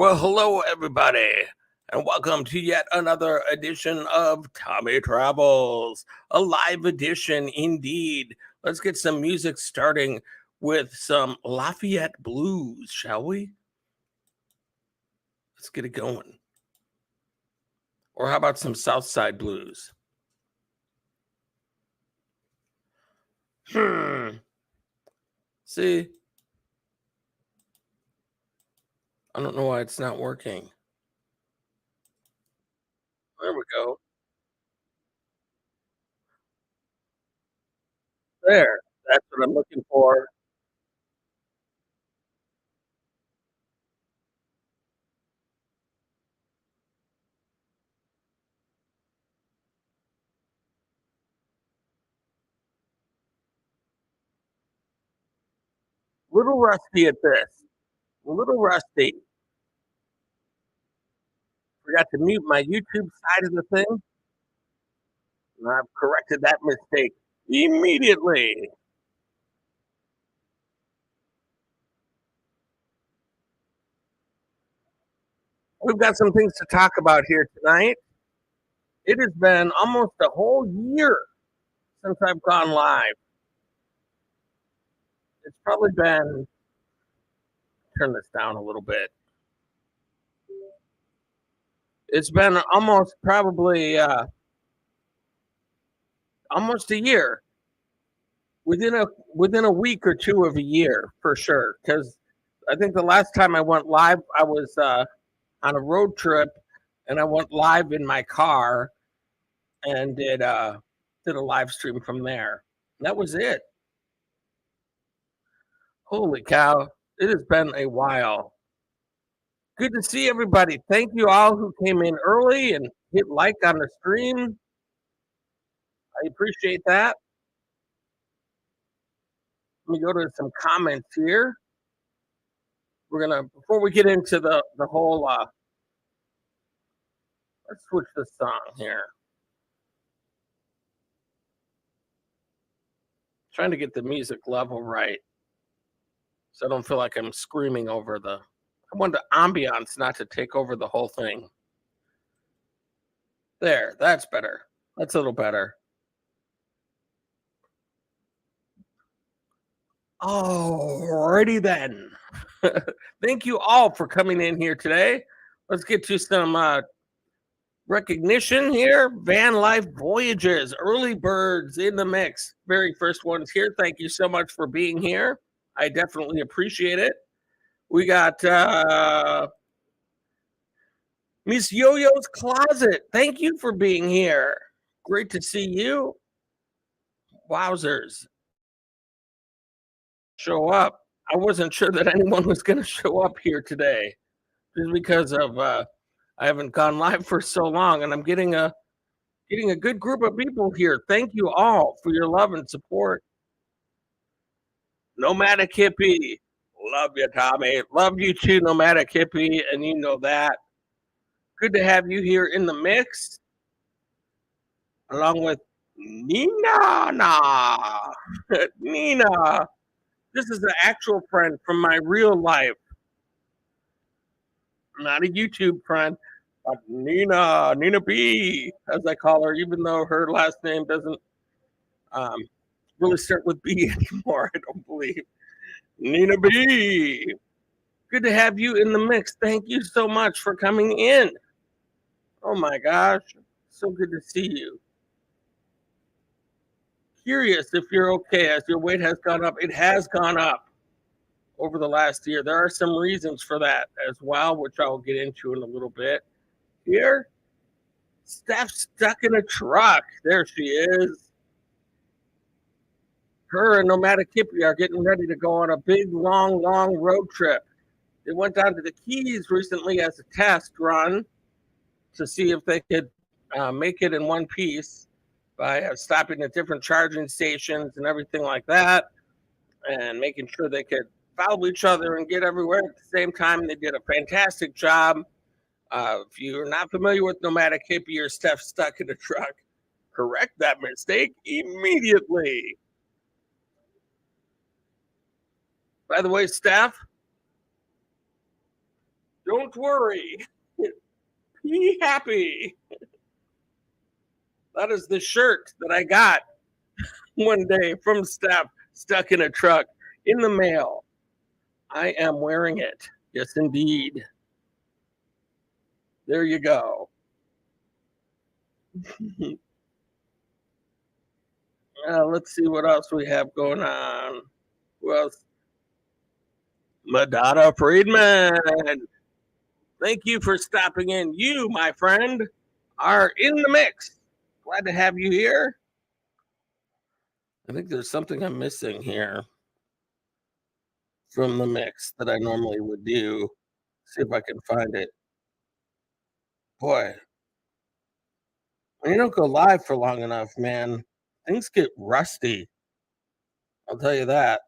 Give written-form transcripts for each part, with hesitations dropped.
Well, hello, everybody, and welcome to yet another edition of Tommy Travels, a live edition indeed. Let's get some music starting with some Lafayette Blues, shall we? Let's get it going. Or how about some Southside Blues? Hmm. See, I don't know why it's not working. There we go. There. That's what I'm looking for. Little rusty at this. A little rusty. Forgot to mute my YouTube side of the thing. And I've corrected that mistake immediately. We've got some things to talk about here tonight. It has been almost a whole year since I've gone live. It's probably been, turn this down a little bit. It's been almost probably almost a year, within a week or two of a year for sure. Because I think the last time I went live, I was on a road trip, and I went live in my car and did a live stream from there. That was it. Holy cow! It has been a while. Good to see everybody. Thank you all who came in early and hit like on the stream. I appreciate that. Let me go to some comments here. We're gonna before we get into the whole. Let's switch the song here. Trying to get the music level right, so I don't feel like I'm screaming over the. I want the ambiance not to take over the whole thing. There, that's better. That's a little better. Alrighty then. Thank you all for coming in here today. Let's get to some recognition here. Van Life Voyages, early birds in the mix. Very first ones here. Thank you so much for being here. I definitely appreciate it. We got Miss Yo-Yo's Closet. Thank you for being here. Great to see you. Wowzers. Show up. I wasn't sure that anyone was going to show up here today just because of I haven't gone live for so long, and I'm getting a good group of people here. Thank you all for your love and support. Nomadic Hippie, love you, Tommy. Love you too, Nomadic Hippie, and you know that. Good to have you here in the mix, along with Nina. Nina, this is an actual friend from my real life, not a YouTube friend. But Nina B, as I call her, even though her last name doesn't um, really start with B anymore, I don't believe. Nina B, good to have you in the mix. Thank you so much for coming in. Oh my gosh, so good to see you. Curious if you're okay as your weight has gone up. It has gone up over the last year. There are some reasons for that as well, which I'll get into in a little bit. Here, Steph stuck in a truck. There she is. Her and Nomadic Hippie are getting ready to go on a big, long road trip. They went down to the Keys recently as a test run to see if they could make it in one piece by stopping at different charging stations and everything like that, and making sure they could follow each other and get everywhere at the same time. They did a fantastic job. If you're not familiar with Nomadic Hippie or Steph stuck in a truck, correct that mistake immediately. By the way, Steph, Don't worry. Be happy. That is the shirt that I got one day from Steph, stuck in a truck in the mail. I am wearing it. Yes, indeed. There you go. Let's see what else we have going on. Who else? Madonna Friedman. Thank you for stopping in. You, my friend, are in the mix. Glad to have you here. I think there's something I'm missing here from the mix that I normally would do. See if I can find it. Boy, when you don't go live for long enough, man, things get rusty. I'll tell you that.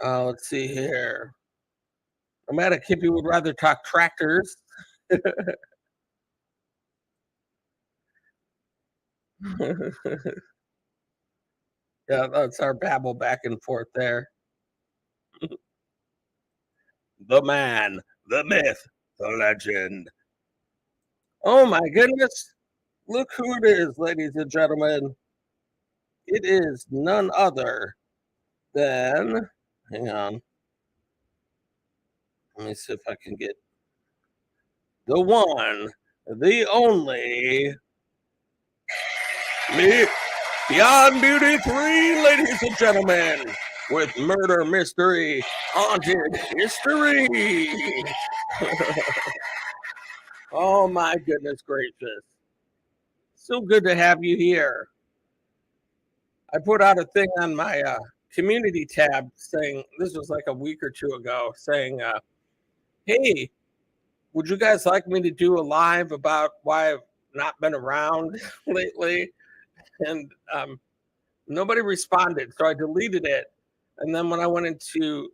Let's see here. Nomadic Hippie would rather talk tractors. Yeah, that's our babble back and forth there. The man, the myth, the legend. Oh my goodness. Look who it is, ladies and gentlemen. It is none other than, hang on. Let me see if I can get the one, the only, me, Beyond Beauty 3, ladies and gentlemen, with Murder Mystery Haunted History. Oh my goodness gracious. So good to have you here. I put out a thing on my community tab saying, this was like a week or two ago, saying, hey, would you guys like me to do a live about why I've not been around lately? And nobody responded, so I deleted it. And then when I went into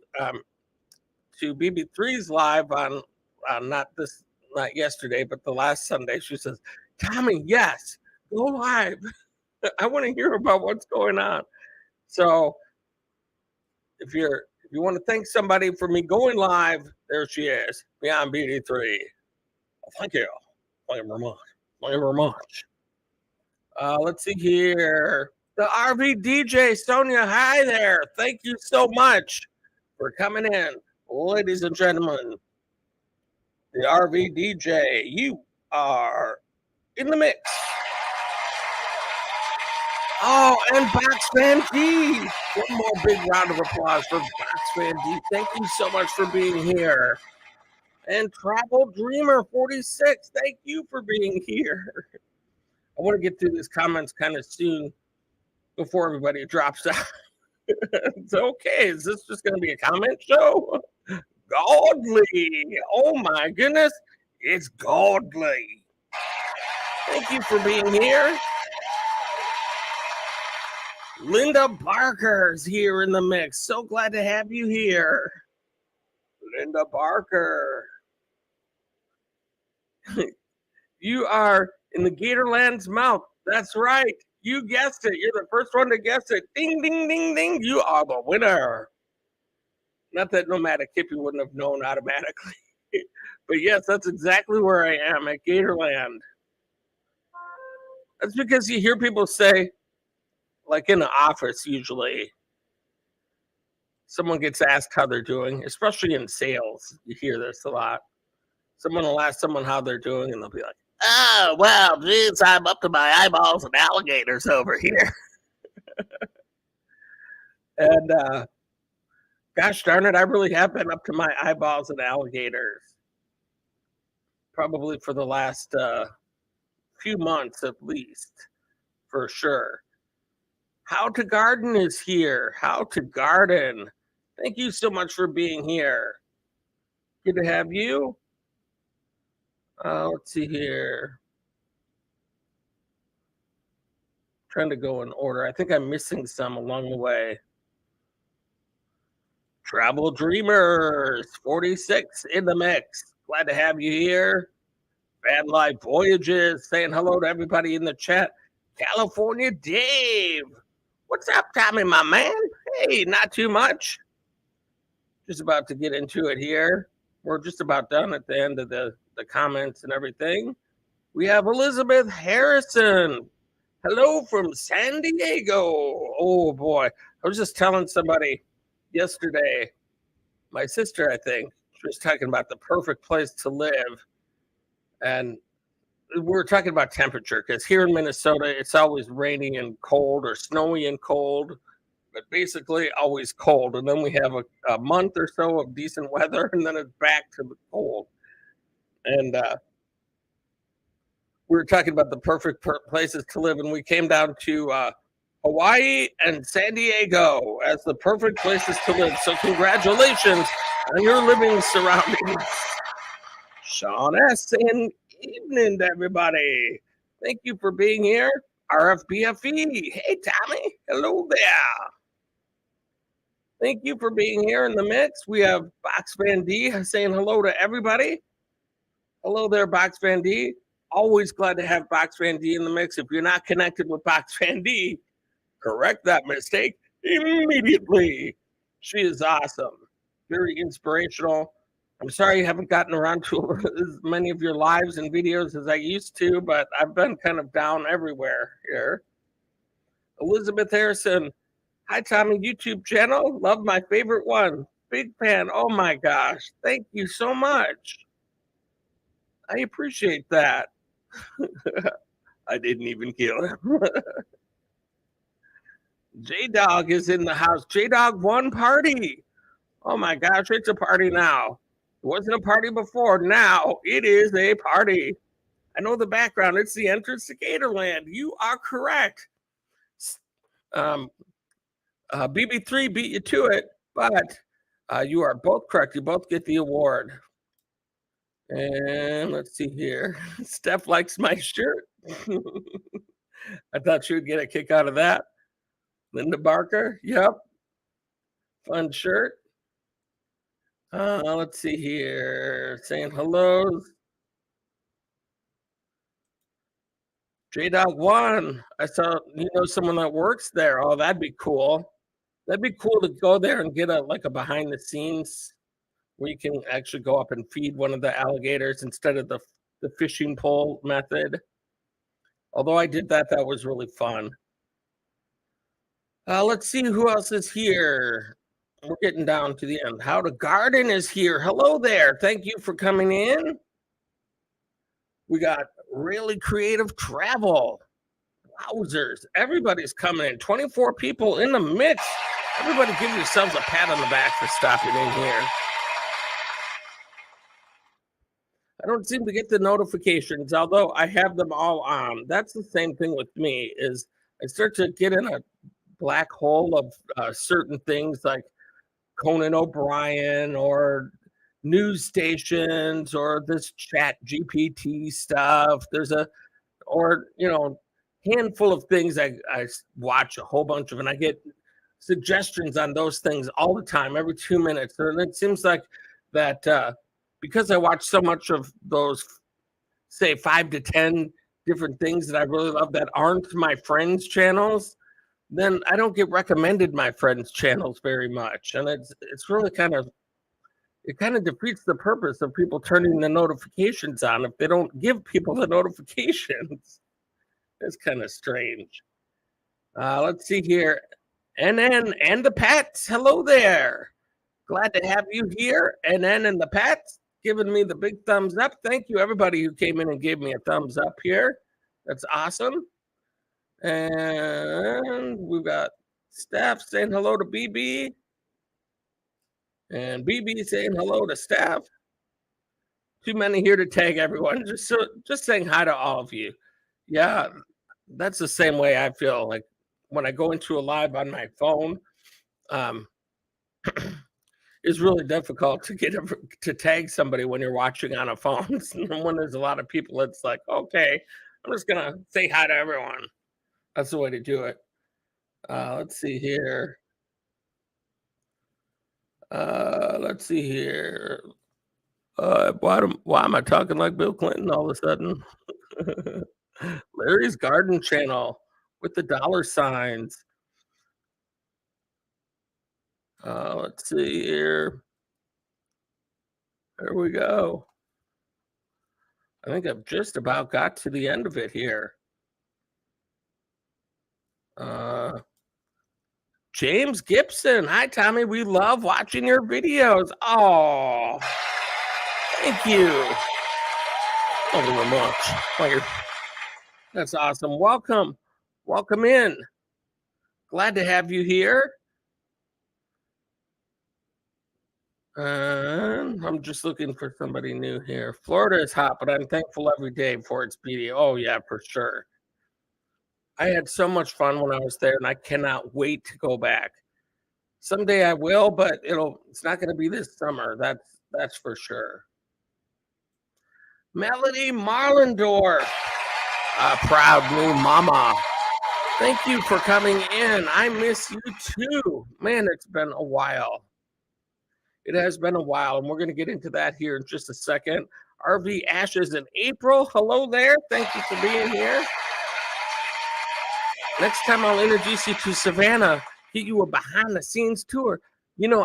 to BB3's live on not yesterday, but the last Sunday, she says, Tommy, yes, go live. I want to hear about what's going on. So if you want to thank somebody for me going live, there she is, Beyond Beauty 3. Well, thank you. Thank you very much. Thank you very much. Let's see here. The RV DJ, Sonia, hi there. Thank you so much for coming in. Ladies and gentlemen, the RV DJ, you are in the mix. Oh, and Box Fan D. One more big round of applause for Box Fan D. Thank you so much for being here. And Travel Dreamer 46, thank you for being here. I want to get through these comments kind of soon before everybody drops out. It's okay. Is this just going to be a comment show? Godly. Oh my goodness. It's godly. Thank you for being here. Linda Barker's here in the mix. So glad to have you here. Linda Barker. You are in the Gatorland's mouth. That's right. You guessed it. You're the first one to guess it. Ding, ding, ding, ding. You are the winner. Not that Nomadic Hippie wouldn't have known automatically. But yes, that's exactly where I am, at Gatorland. That's because you hear people say, like in the office usually, someone gets asked how they're doing, especially in sales. You hear this a lot. Someone will ask someone how they're doing, and they'll be like, oh, well, geez, I'm up to my eyeballs in alligators over here. And gosh darn it, I really have been up to my eyeballs in alligators. Probably for the last few months at least, for sure. How to Garden is here. How to Garden. Thank you so much for being here. Good to have you. Let's see here. Trying to go in order. I think I'm missing some along the way. Travel Dreamers 46 in the mix. Glad to have you here. Van Life Voyages saying hello to everybody in the chat. California Dave. What's up, Tommy, my man? Hey, not too much. Just about to get into it here. we're just about done at the end of the comments and everything. We have Elizabeth Harrison. Hello from San Diego. Oh boy. I was just telling somebody yesterday, my sister, I think, she was talking about the perfect place to live. And we were talking about temperature because here in Minnesota, it's always rainy and cold or snowy and cold, but basically always cold. And then we have a month or so of decent weather, and then it's back to the cold. And we were talking about the perfect places to live, and we came down to Hawaii and San Diego as the perfect places to live. So congratulations on your living surroundings. Sean S. saying evening to everybody. Thank you for being here. RFBFE. Hey, Tommy. Hello there. Thank you for being here in the mix. We have Box Van D saying hello to everybody. Hello there, Box Van D. Always glad to have Box Van D in the mix. If you're not connected with Box Van D, correct that mistake immediately. She is awesome. Very inspirational. I'm sorry you haven't gotten around to as many of your lives and videos as I used to, but I've been kind of down everywhere here. Elizabeth Harrison. Hi, Tommy. YouTube channel. Love my favorite one. Big fan. Oh my gosh. Thank you so much. I appreciate that. I didn't even kill him. J Dog is in the house. J Dog one party. Oh my gosh, it's a party now. It wasn't a party before. Now it is a party. I know the background. It's the entrance to Gatorland. You are correct. BB3 beat you to it, but you are both correct. You both get the award. And let's see here. Steph likes my shirt. I thought she would get a kick out of that. Linda Barker. Yep. Fun shirt. Let's see here. Saying hello. J Dog 1. I saw someone that works there. Oh, that'd be cool. That'd be cool to go there and get a behind the scenes where you can actually go up and feed one of the alligators instead of the fishing pole method. Although I did that was really fun. Let's see who else is here. We're getting down to the end. How to Garden is here. Hello there. Thank you for coming in. We got Really Creative Travel. Wowzers. Everybody's coming in. 24 people in the mix. Everybody give yourselves a pat on the back for stopping in here. I don't seem to get the notifications, although I have them all on. That's the same thing with me, is I start to get in a black hole of certain things like Conan O'Brien or news stations or this Chat GPT stuff. There's handful of things I watch a whole bunch of, and I get suggestions on those things all the time, every 2 minutes. And it seems like that because I watch so much of those, say 5 to 10 different things that I really love that aren't my friends' channels, then I don't get recommended my friends' channels very much. And it's really kind of defeats the purpose of people turning the notifications on if they don't give people the notifications. It's kind of strange. Let's see here. NN and the Pats. Hello there. Glad to have you here. NN and the Pats giving me the big thumbs up. Thank you, everybody who came in and gave me a thumbs up here. That's awesome. And we've got Steph saying hello to BB. And BB saying hello to Steph. Too many here to tag everyone. Just saying hi to all of you. Yeah, that's the same way I feel like when I go into a live on my phone. It's really difficult to get to tag somebody when you're watching on a phone. When there's a lot of people, it's like, okay, I'm just gonna say hi to everyone. That's the way to do it. Let's see here. Let's see here. Why am I talking like Bill Clinton all of a sudden? Larry's Garden Channel with the dollar signs. Let's see here. There we go. I think I've just about got to the end of it here. Uh, James Gibson. Hi, Tommy. We love watching your videos. Oh, thank you. Thank you very much. That's awesome. Welcome. Welcome in. Glad to have you here. I'm just looking for somebody new here. Florida is hot, but I'm thankful every day for its beauty. Oh, yeah, for sure. I had so much fun when I was there, and I cannot wait to go back. Someday I will, but it's not gonna be this summer. That's for sure. Melody Marlendorf, a proud new mama. Thank you for coming in. I miss you too. Man, it's been a while. It has been a while, and we're gonna get into that here in just a second. RV Ashes in April. Hello there. Thank you for being here. Next time I'll introduce you to Savannah, get you a behind the scenes tour.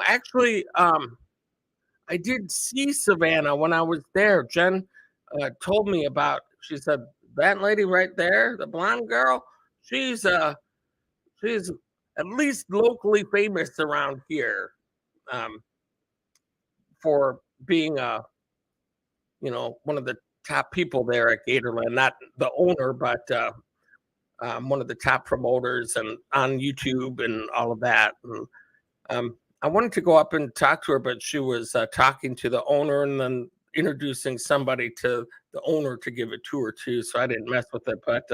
Actually, I did see Savannah when I was there. Jen told me about. She said that lady right there, the blonde girl. She's at least locally famous around here um, for being one of the top people there at Gatorland. Not the owner, but one of the top promoters and on YouTube and all of that. And, I wanted to go up and talk to her, but she was talking to the owner and then introducing somebody to the owner to give a tour to. So I didn't mess with it. But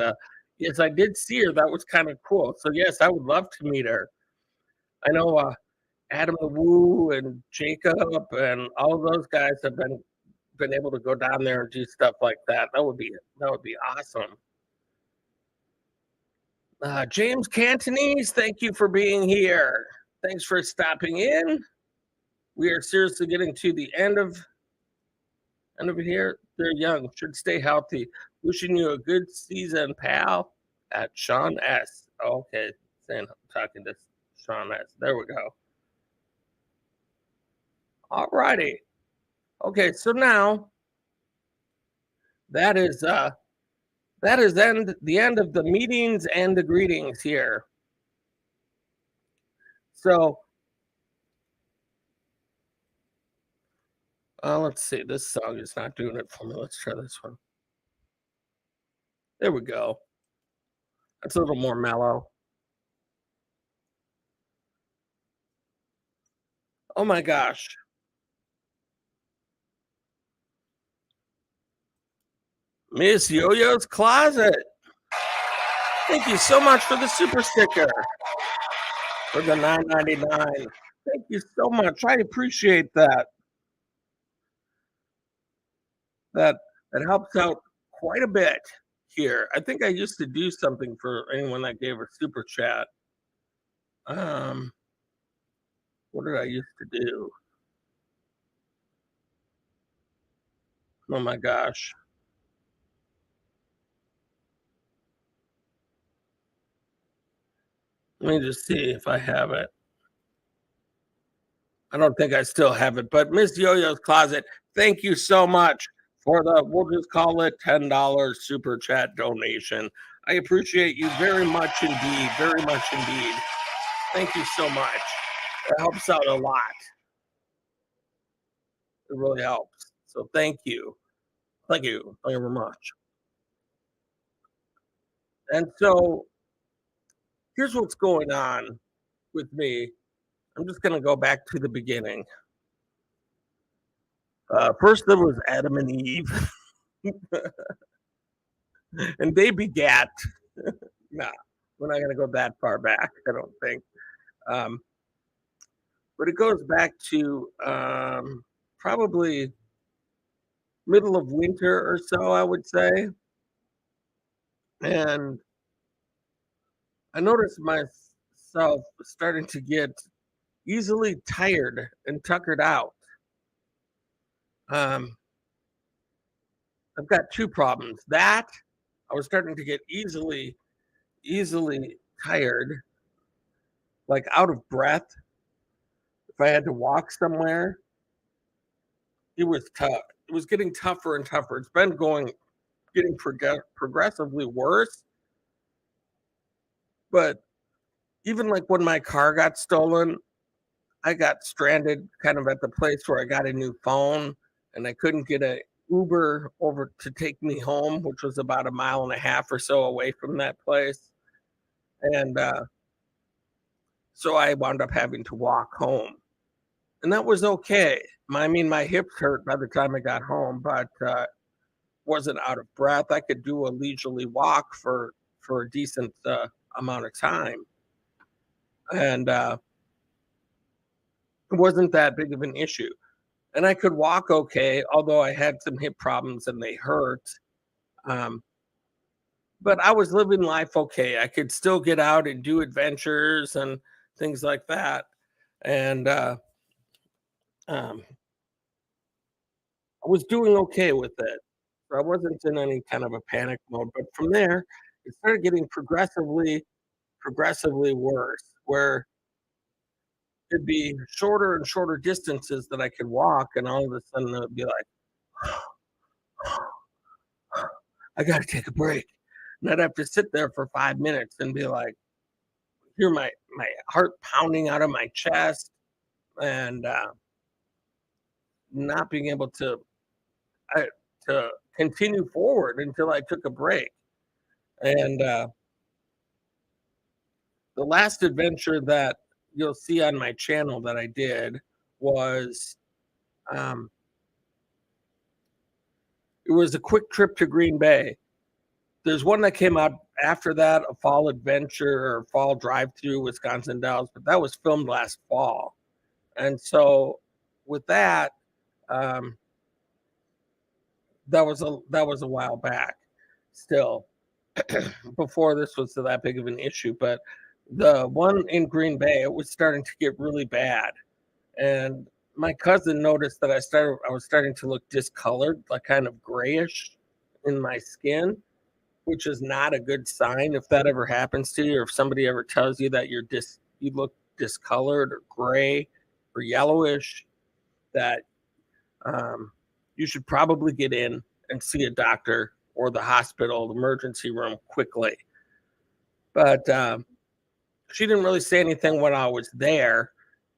yes, I did see her. That was kind of cool. So yes, I would love to meet her. I know Adam the Woo and Jacob and all of those guys have been able to go down there and do stuff like that. That would be awesome. James Cantonese, thank you for being here. Thanks for stopping in. We are seriously getting to the end of here. They're young, should stay healthy. Wishing you a good season, pal. At Sean S. Okay, talking to Sean S. There we go. All righty. Okay, so now that is the end of the meetings and the greetings here. So let's see. This song is not doing it for me. Let's try this one. There we go. That's a little more mellow. Oh my gosh. Miss Yo-Yo's Closet. Thank you so much for the super sticker. For the $9.99. Thank you so much. I appreciate that. That helps out quite a bit here. I think I used to do something for anyone that gave a super chat. What did I used to do? Oh my gosh. Let me just see if I have it. I don't think I still have it, but Miss Yo-Yo's Closet, thank you so much for we'll just call it $10 super chat donation. I appreciate you very much indeed. Very much indeed. Thank you so much. It helps out a lot. It really helps. So thank you. Thank you. Thank you very much. And so here's what's going on with me. I'm just going to go back to the beginning. First, there was Adam and Eve, and they begat. No, we're not going to go that far back, I don't think. Um, but it goes back to probably middle of winter or so, I would say. And I noticed myself starting to get easily tired and tuckered out. Um, I've got two problems. That I was starting to get easily tired, like out of breath if I had to walk somewhere. it was tough. It was getting tougher and tougher. It's been getting progressively worse, but even, like, when my car got stolen, I got stranded kind of at the place where I got a new phone, and I couldn't get a Uber over to take me home, which was about a mile and a half or so away from that place, and, so I wound up having to walk home, and that was okay. My hips hurt by the time I got home, but, wasn't out of breath. I could do a leisurely walk for a decent, amount of time, and, it wasn't that big of an issue. And I could walk okay, although I had some hip problems and they hurt. Um, but I was living life okay. I could still get out and do adventures and things like that. And um, I was doing okay with it. So I wasn't in any kind of a panic mode. But from there, it started getting progressively worse, where it'd be shorter and shorter distances that I could walk, and all of a sudden it'd be like, I got to take a break. And I'd have to sit there for 5 minutes and be like, hear my heart pounding out of my chest, and not being able uh, to continue forward until I took a break. And the last adventure that you'll see on my channel that I did was um, it was a quick trip to Green Bay. There's one that came out after that, a fall adventure or fall drive through Wisconsin Dells, but that was filmed last fall. And so with that, um, that was a while back still, before this was that big of an issue. But the one in Green Bay, it was starting to get really bad. And my cousin noticed that I was starting to look discolored, like kind of grayish in my skin, which is not a good sign if that ever happens to you, or if somebody ever tells you that you look discolored or gray or yellowish, that um, you should probably get in and see a doctor or the hospital, the emergency room quickly. But she didn't really say anything when I was there,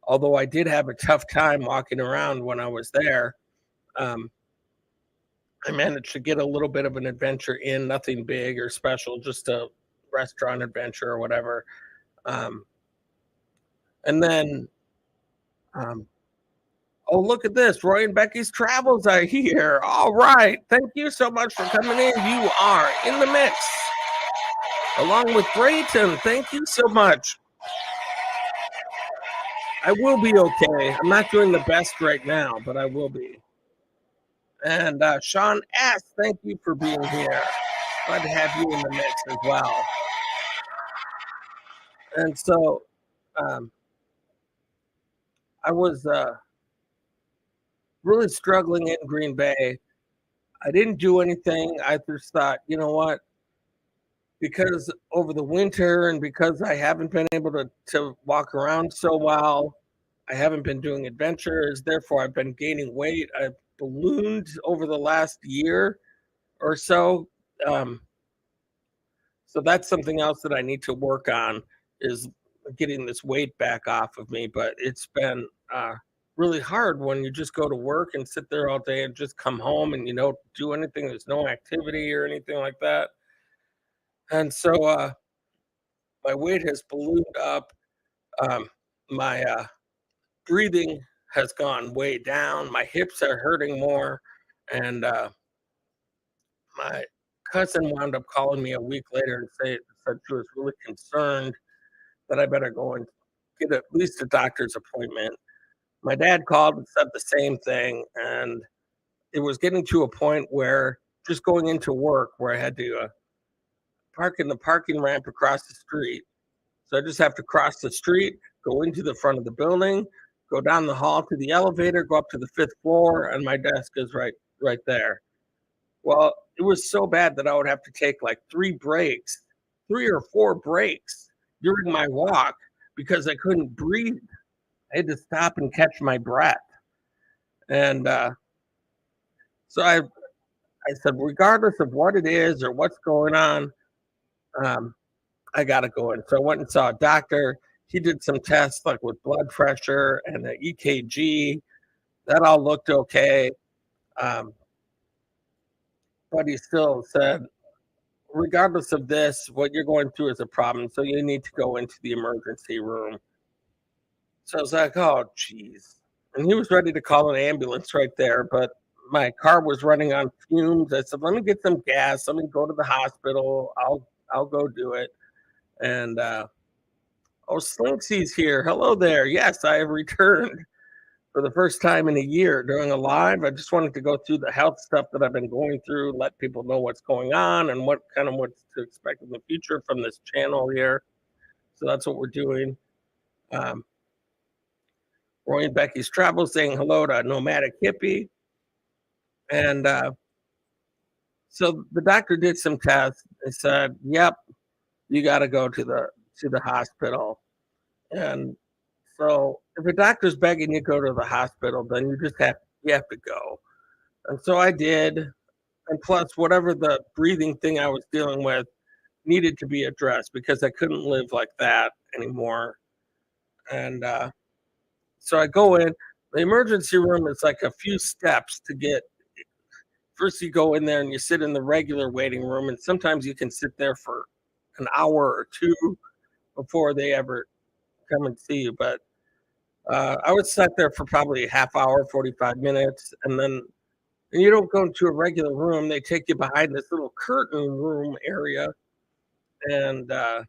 although I did have a tough time walking around when I was there. Um, I managed to get a little bit of an adventure in, nothing big or special, just a restaurant adventure or whatever. Um, and then, um, oh, look at this. Roy and Becky's Travels are here. All right. Thank you so much for coming in. You are in the mix along with Brayton. Thank you so much. I will be okay. I'm not doing the best right now, but I will be. And Sean S., thank you for being here. Glad to have you in the mix as well. And so um, I was really struggling in Green Bay. I didn't do anything. I just thought, you know what? Because over the winter and because I haven't been able to walk around so well, I haven't been doing adventures. Therefore, I've been gaining weight. I've ballooned over the last year or so. Um, so that's something else that I need to work on, is getting this weight back off of me. But it's been really hard when you just go to work and sit there all day and just come home and you don't do anything. There's no activity or anything like that. And so my weight has ballooned up. My breathing has gone way down. My hips are hurting more. And my cousin wound up calling me a week later and said she was really concerned that I better go and get at least a doctor's appointment. My dad called and said the same thing. And it was getting to a point where just going into work, where I had to park in the parking ramp across the street. So I just have to cross the street, go into the front of the building, go down the hall to the elevator, go up to the fifth floor, and my desk is right there. Well, it was so bad that I would have to take like 3 or 4 breaks during my walk because I couldn't breathe. I had to stop and catch my breath. And So I said, regardless of what it is or what's going on, um, I gotta go in. So I went and saw a doctor. He did some tests like with blood pressure and the EKG. That all looked okay. Um, but he still said, regardless of this, what you're going through is a problem. So you need to go into the emergency room. So I was like, oh, geez. And he was ready to call an ambulance right there. But my car was running on fumes. I said, let me get some gas. Let me go to the hospital. I'll go do it. And oh, Slinksy's here. Hello there. Yes, I have returned for the first time in a year doing a live. I just wanted to go through the health stuff that I've been going through, let people know what's going on and what's to expect in the future from this channel here. So that's what we're doing. Um, Roy and Becky's Travel saying hello to Nomadic Hippie. And so the doctor did some tests. They said, yep, you got to go to the hospital. And so if a doctor's begging you to go to the hospital, then you have to go. And so I did. And plus, whatever the breathing thing I was dealing with needed to be addressed because I couldn't live like that anymore. And so I go in. The emergency room is like a few steps to get. First, you go in there and you sit in the regular waiting room, and sometimes you can sit there for an hour or two before they ever come and see you. But I would sit there for probably a half hour, 45 minutes, and you don't go into a regular room. They take you behind this little curtain room area. And I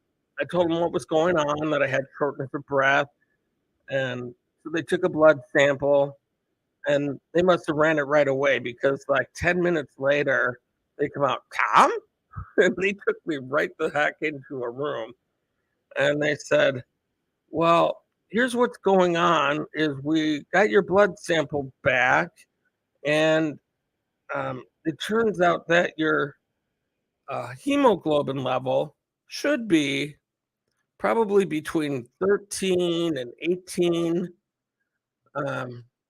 told them what was going on, that I had shortness of breath. And so they took a blood sample and they must have ran it right away because like 10 minutes later, they come out, Tom? And they took me right the heck into a room. And they said, well, here's what's going on is we got your blood sample back and it turns out that your hemoglobin level should be probably between 13 and 18,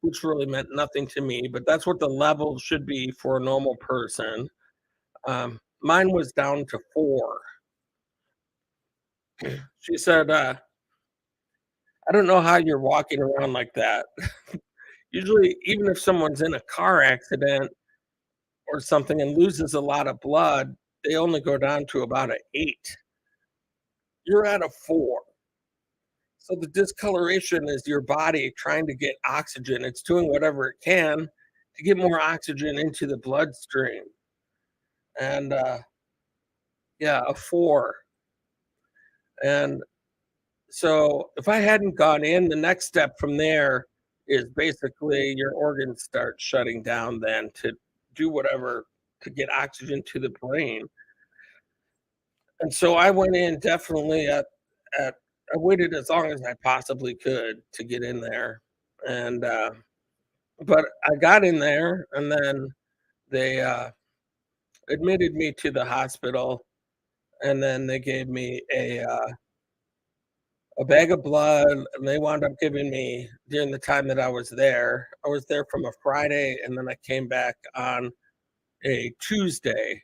which really meant nothing to me, but that's what the level should be for a normal person. Mine was down to 4. She said, I don't know how you're walking around like that. Usually, even if someone's in a car accident or something and loses a lot of blood, they only go down to about an 8. You're at a 4. So the discoloration is your body trying to get oxygen. It's doing whatever it can to get more oxygen into the bloodstream. And yeah, a 4. And so if I hadn't gone in, the next step from there is basically your organs start shutting down then to do whatever to get oxygen to the brain. And so I went in definitely at I waited as long as I possibly could to get in there. And but I got in there and then they admitted me to the hospital and then they gave me a bag of blood and they wound up giving me during the time that I was there. I was there from a Friday and then I came back on a Tuesday.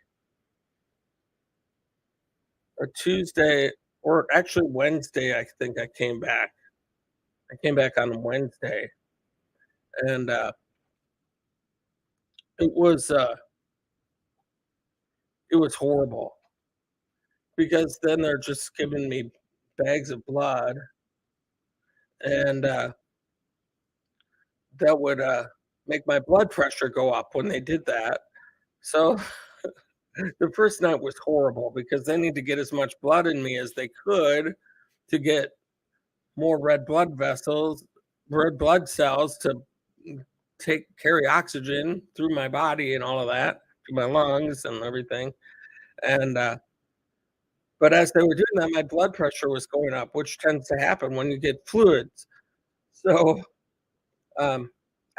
A Tuesday or actually Wednesday, I think I came back. I came back on Wednesday and it was uh it was horrible because then they're just giving me bags of blood and that would make my blood pressure go up when they did that. So the first night was horrible because they need to get as much blood in me as they could to get more red blood cells to take carry oxygen through my body and all of that to my lungs and everything. And but as they were doing that, my blood pressure was going up, which tends to happen when you get fluids. So um,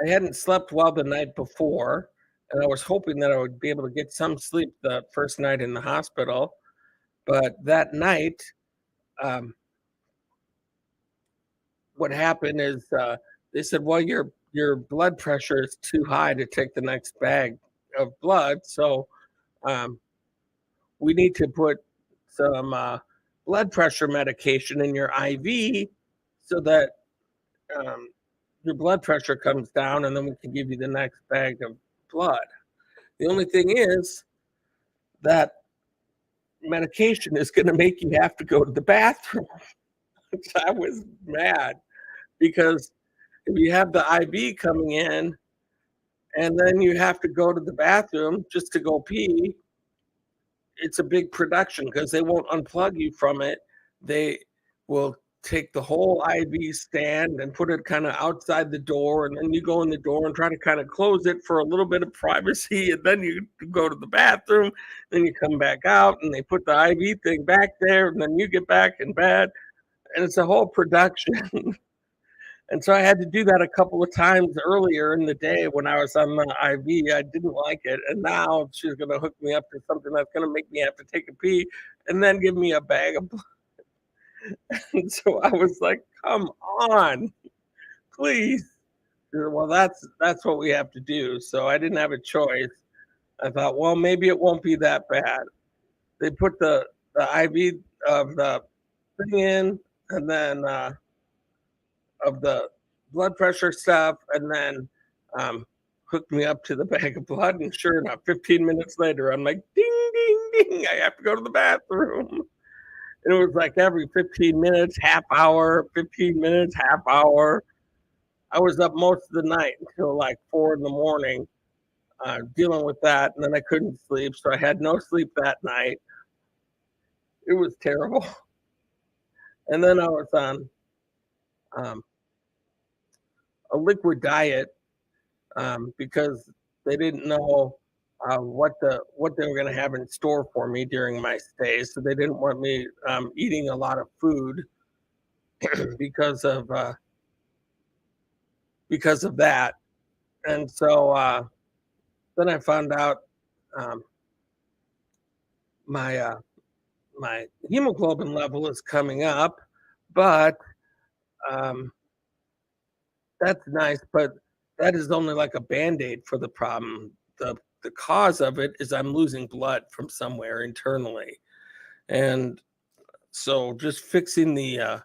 I hadn't slept well the night before, and I was hoping that I would be able to get some sleep the first night in the hospital. But that night, um, what happened is they said, "Well, your blood pressure is too high to take the next bag of blood. So um, we need to put some blood pressure medication in your IV so that um, your blood pressure comes down, and then we can give you the next bag of blood. The only thing is that medication is going to make you have to go to the bathroom. So I was mad because if you have the IV coming in and then you have to go to the bathroom just to go pee, it's a big production because they won't unplug you from it. They will take the whole IV stand and put it kind of outside the door, and then you go in the door and try to kind of close it for a little bit of privacy, and then you go to the bathroom, then you come back out, and they put the IV thing back there, and then you get back in bed, and it's a whole production. And so I had to do that a couple of times earlier in the day when I was on the IV. I didn't like it. And now she's going to hook me up to something that's going to make me have to take a pee and then give me a bag of blood. And so I was like, come on, please. Well, that's what we have to do. So I didn't have a choice. I thought, well, maybe it won't be that bad. They put the IV of the thing in, and then of the blood pressure stuff, and then hooked me up to the bag of blood. And sure enough, 15 minutes later, I'm like, ding, ding, ding, I have to go to the bathroom. And it was like every 15 minutes, half hour, 15 minutes, half hour. I was up most of the night until like 4 in the morning dealing with that. And then I couldn't sleep. So I had no sleep that night. It was terrible. And then I was on a liquid diet because they didn't know what they were going to have in store for me during my stay. So they didn't want me eating a lot of food because of that. And so then I found out my my hemoglobin level is coming up, but that's nice, but that is only like a Band-Aid for the problem. The cause of it is I'm losing blood from somewhere internally. And so just fixing the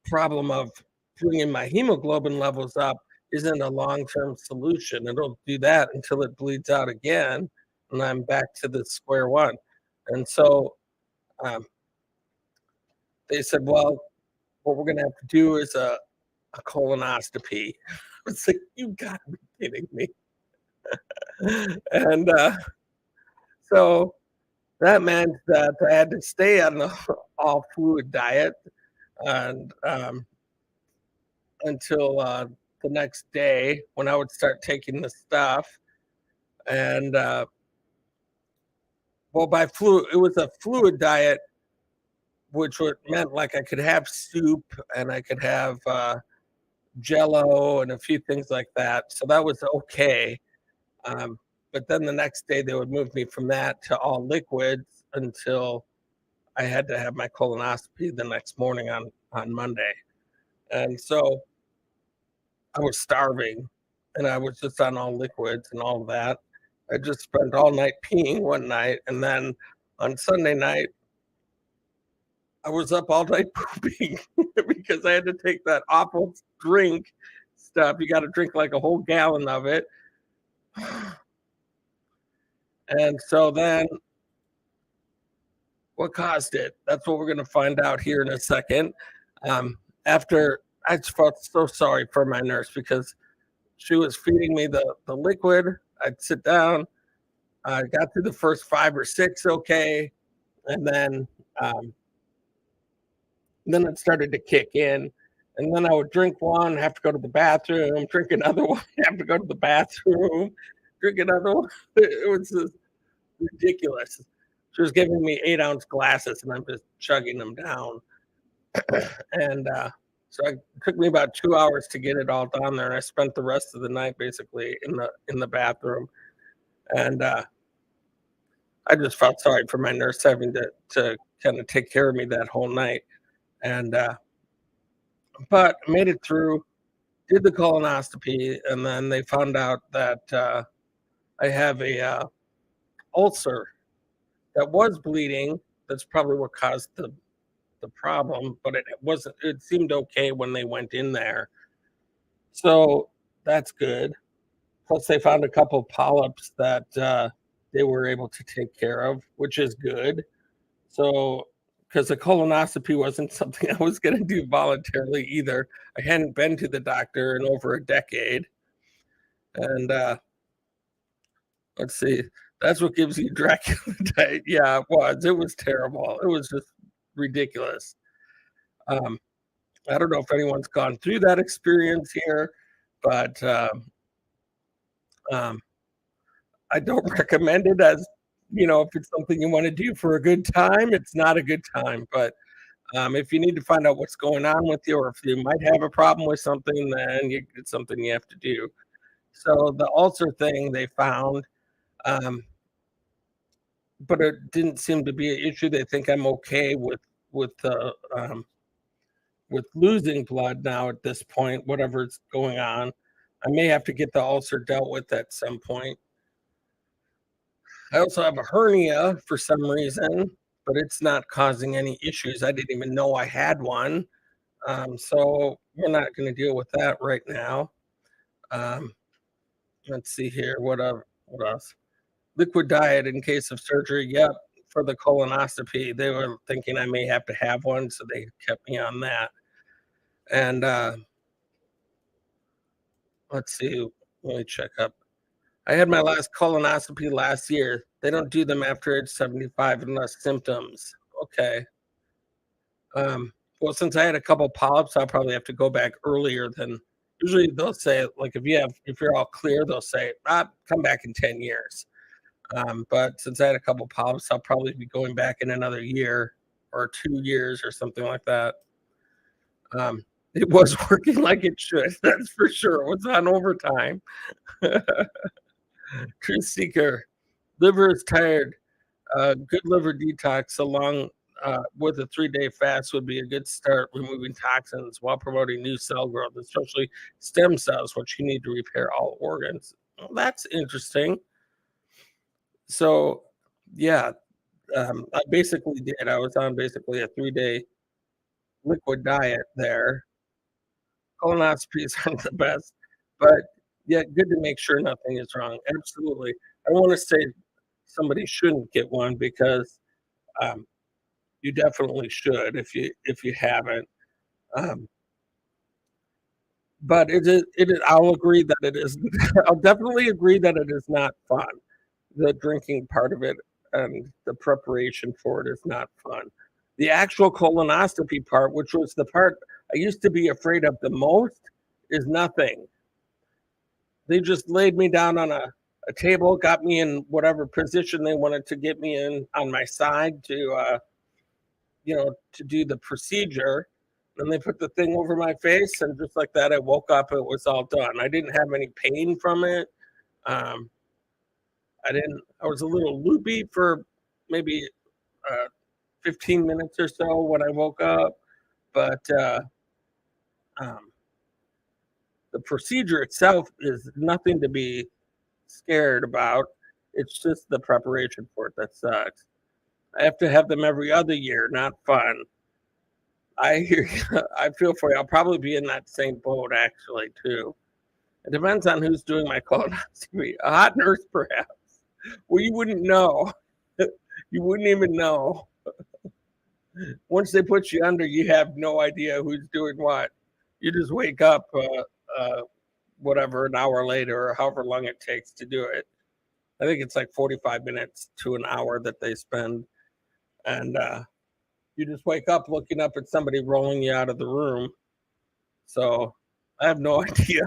problem of bringing my hemoglobin levels up isn't a long-term solution. It'll do that until it bleeds out again, and I'm back to the square one. And so they said, well, what we're gonna have to do is a colonoscopy. It's like, you gotta be kidding me. And so that meant that I had to stay on the all fluid diet and until the next day when I would start taking the stuff. And well, by fluid, it was a fluid diet, which meant like I could have soup and I could have Jello and a few things like that. So that was okay. But then the next day they would move me from that to all liquids until I had to have my colonoscopy the next morning on Monday. And so I was starving and I was just on all liquids and all of that. I just spent all night peeing one night, and then on Sunday night I was up all night pooping because I had to take that awful drink stuff. You got to drink like a whole gallon of it. And so then what caused it? That's what we're going to find out here in a second. After I just felt so sorry for my nurse because she was feeding me the liquid. I'd sit down. I got through the first 5 or 6 okay, and then it started to kick in. And then I would drink one, have to go to the bathroom, drink another one, have to go to the bathroom, drink another one. It was just ridiculous. She was giving me 8-ounce glasses, and I'm just chugging them down. And so it took me about 2 hours to get it all done there. And I spent the rest of the night basically in the bathroom. And I just felt sorry for my nurse having to kind of take care of me that whole night. And but I made it through. did the colonoscopy, and then they found out that I have a ulcer that was bleeding. That's probably what caused the problem, but it wasn't. It seemed okay when they went in there, so that's good. Plus, they found a couple polyps that they were able to take care of, which is good. So, because the colonoscopy wasn't something I was going to do voluntarily either. I hadn't been to the doctor in over a decade, and let's see, that's what gives you Dracula diet. Yeah, it was. It was terrible. It was just ridiculous. Um, I don't know if anyone's gone through that experience here, but um, I don't recommend it as, if it's something you want to do for a good time, it's not a good time. But if you need to find out what's going on with you, or if you might have a problem with something, then it's something you have to do. So the ulcer thing they found, um, but it didn't seem to be an issue. They think I'm okay with with losing blood now at this point, whatever's going on. I may have to get the ulcer dealt with at some point. I also have a hernia for some reason, but it's not causing any issues. I didn't even know I had one. So we're not going to deal with that right now. Um, let's see here. What else? Liquid diet in case of surgery. Yep. For the colonoscopy, they were thinking I may have to have one, so they kept me on that. And let's see. Let me check up. I had my last colonoscopy last year. They don't do them after age 75 unless symptoms. Okay. Well, since I had a couple polyps, I'll probably have to go back earlier than usually they'll say, like if you're all clear, they'll say, come back in 10 years. But since I had a couple polyps, I'll probably be going back in another year or 2 years or something like that. It was working like it should, that's for sure. It was on overtime. Truth seeker, liver is tired. Good liver detox along with a 3-day fast would be a good start, removing toxins while promoting new cell growth, especially stem cells, which you need to repair all organs. Well, that's interesting. So, yeah, I basically did. I was on basically a 3-day liquid diet there. Colonoscopies aren't the best, but yeah, good to make sure nothing is wrong. Absolutely. I want to say somebody shouldn't get one because um, you definitely should if you haven't. Um, but it is. I'll agree that it is. I'll definitely agree that it is not fun. The drinking part of it and the preparation for it is not fun. The actual colonoscopy part, which was the part I used to be afraid of the most, is nothing. They just laid me down on a table, got me in whatever position they wanted to get me in on my side to do the procedure. And they put the thing over my face, and just like that, I woke up. It was all done. I didn't have any pain from it. Um, I didn't. I was a little loopy for maybe 15 minutes or so when I woke up, but um, the procedure itself is nothing to be scared about. It's just the preparation for it that sucks. I have to have them every other year. Not fun. I hear. I feel for you. I'll probably be in that same boat actually too. It depends on who's doing my colonoscopy. A hot nurse, perhaps. Well, you wouldn't know. You wouldn't even know. Once they put you under, you have no idea who's doing what. You just wake up, whatever, an hour later or however long it takes to do it. I think it's like 45 minutes to an hour that they spend. And you just wake up looking up at somebody rolling you out of the room. So I have no idea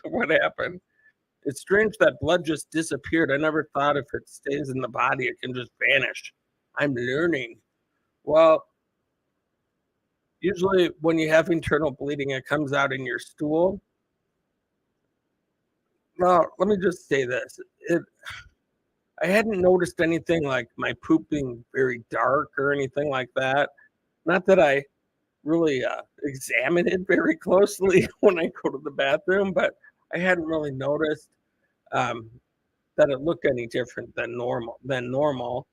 what happened. It's strange that blood just disappeared. I never thought if it stays in the body, it can just vanish. I'm learning. Well, usually when you have internal bleeding, it comes out in your stool. Now, let me just say this. I hadn't noticed anything like my poop being very dark or anything like that. Not that I really examine it very closely when I go to the bathroom, but I hadn't really noticed um, that it looked any different than normal.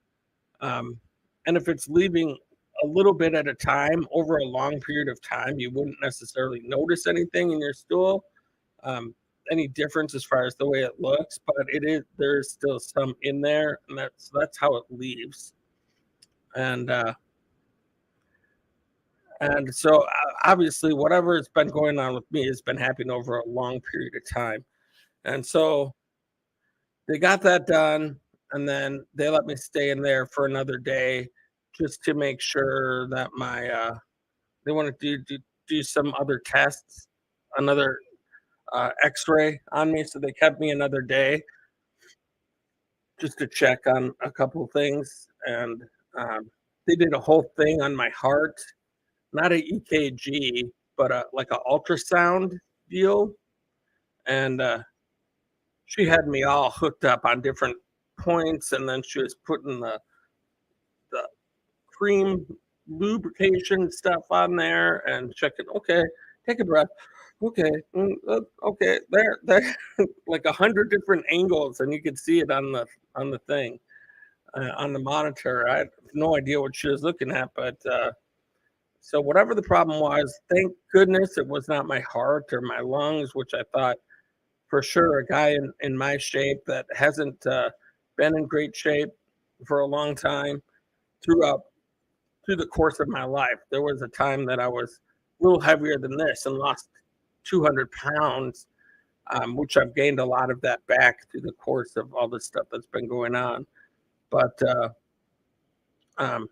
Um, and if it's leaving a little bit at a time over a long period of time, you wouldn't necessarily notice anything in your stool, um, any difference as far as the way it looks, but there's still some in there, and that's how it leaves. And so obviously, whatever has been going on with me has been happening over a long period of time. And so they got that done, and then they let me stay in there for another day just to make sure that they wanted to do some other tests, another X-ray on me. So they kept me another day just to check on a couple of things, and they did a whole thing on my heart, not a EKG, but like a ultrasound deal, and she had me all hooked up on different points, and then she was putting the cream lubrication stuff on there and checking. Okay, take a breath. Okay, okay, there, like 100 different angles, and you could see it on the thing on the monitor. I had no idea what she was looking at, but so whatever the problem was, thank goodness it was not my heart or my lungs, which I thought for sure a guy in my shape that hasn't been in great shape for a long time throughout through the course of my life. There was a time that I was a little heavier than this and lost 200 pounds, which I've gained a lot of that back through the course of all this stuff that's been going on. But um,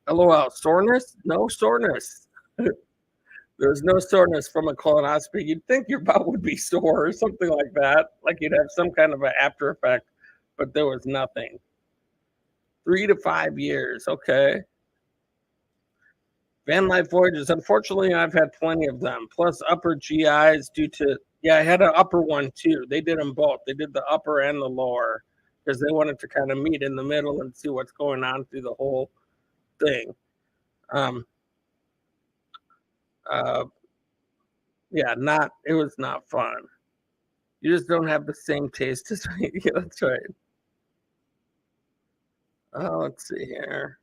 LOL, soreness? No soreness. There's no soreness from a colonoscopy. You'd think your butt would be sore or something like that, like you'd have some kind of an after effect, but there was nothing. 3 to 5 years, okay. Van life voyages. Unfortunately, I've had plenty of them. Plus upper GIs due to I had an upper one too. They did them both. They did the upper and the lower because they wanted to kind of meet in the middle and see what's going on through the whole thing. Um, uh, it was not fun. You just don't have the same taste as me. Yeah, that's right. Let's see here.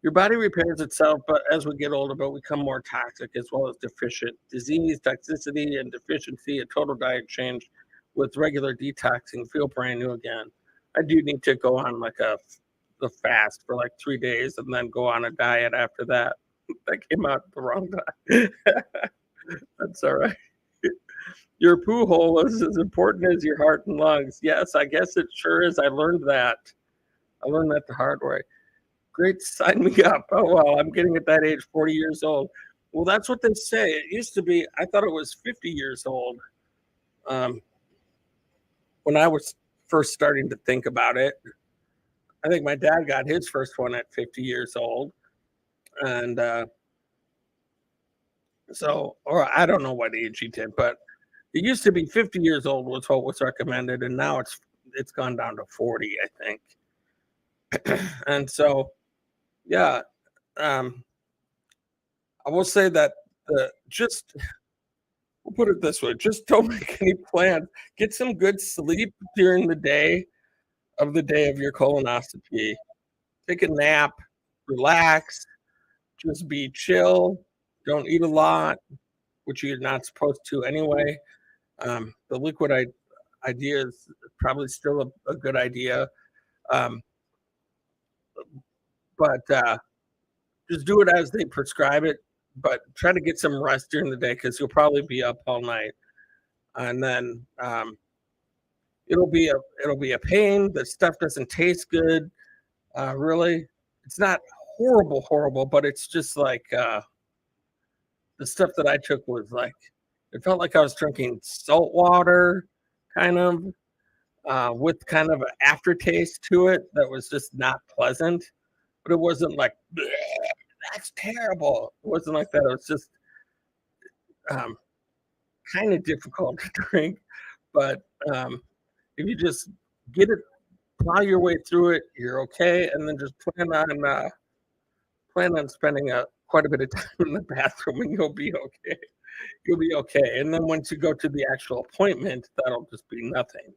Your body repairs itself, but as we get older, but we become more toxic as well as deficient. Disease, toxicity, and deficiency, a total diet change with regular detoxing, feel brand new again. I do need to go on like a fast for like 3 days and then go on a diet after that. That came out the wrong time. That's all right. Your poo hole is as important as your heart and lungs. Yes, I guess it sure is. I learned that. I learned that the hard way. Great, sign me up. Oh, well, I'm getting at that age, 40 years old. Well, that's what they say. It used to be, I thought it was 50 years old um, when I was first starting to think about it. I think my dad got his first one at 50 years old. And or I don't know what age he did, but it used to be 50 years old was what was recommended. And now it's gone down to 40, I think. And so, yeah, um, I will say that we'll put it this way, just don't make any plans. Get some good sleep during the day of your colonoscopy. Take a nap, relax, just be chill. Don't eat a lot, which you're not supposed to anyway. The idea is probably still a good idea. Um, but just do it as they prescribe it, but try to get some rest during the day because you'll probably be up all night. And then it'll be a pain. The stuff doesn't taste good. Really, it's not horrible, but it's just like the stuff that I took was like it felt like I was drinking salt water, kind of with kind of an aftertaste to it that was just not pleasant. But it wasn't like that's terrible. It wasn't like that. It was just um, kind of difficult to drink. But if you just get it, plow your way through it, you're okay. And then just plan on spending quite a bit of time in the bathroom, and you'll be okay. You'll be okay. And then once you go to the actual appointment, that'll just be nothing.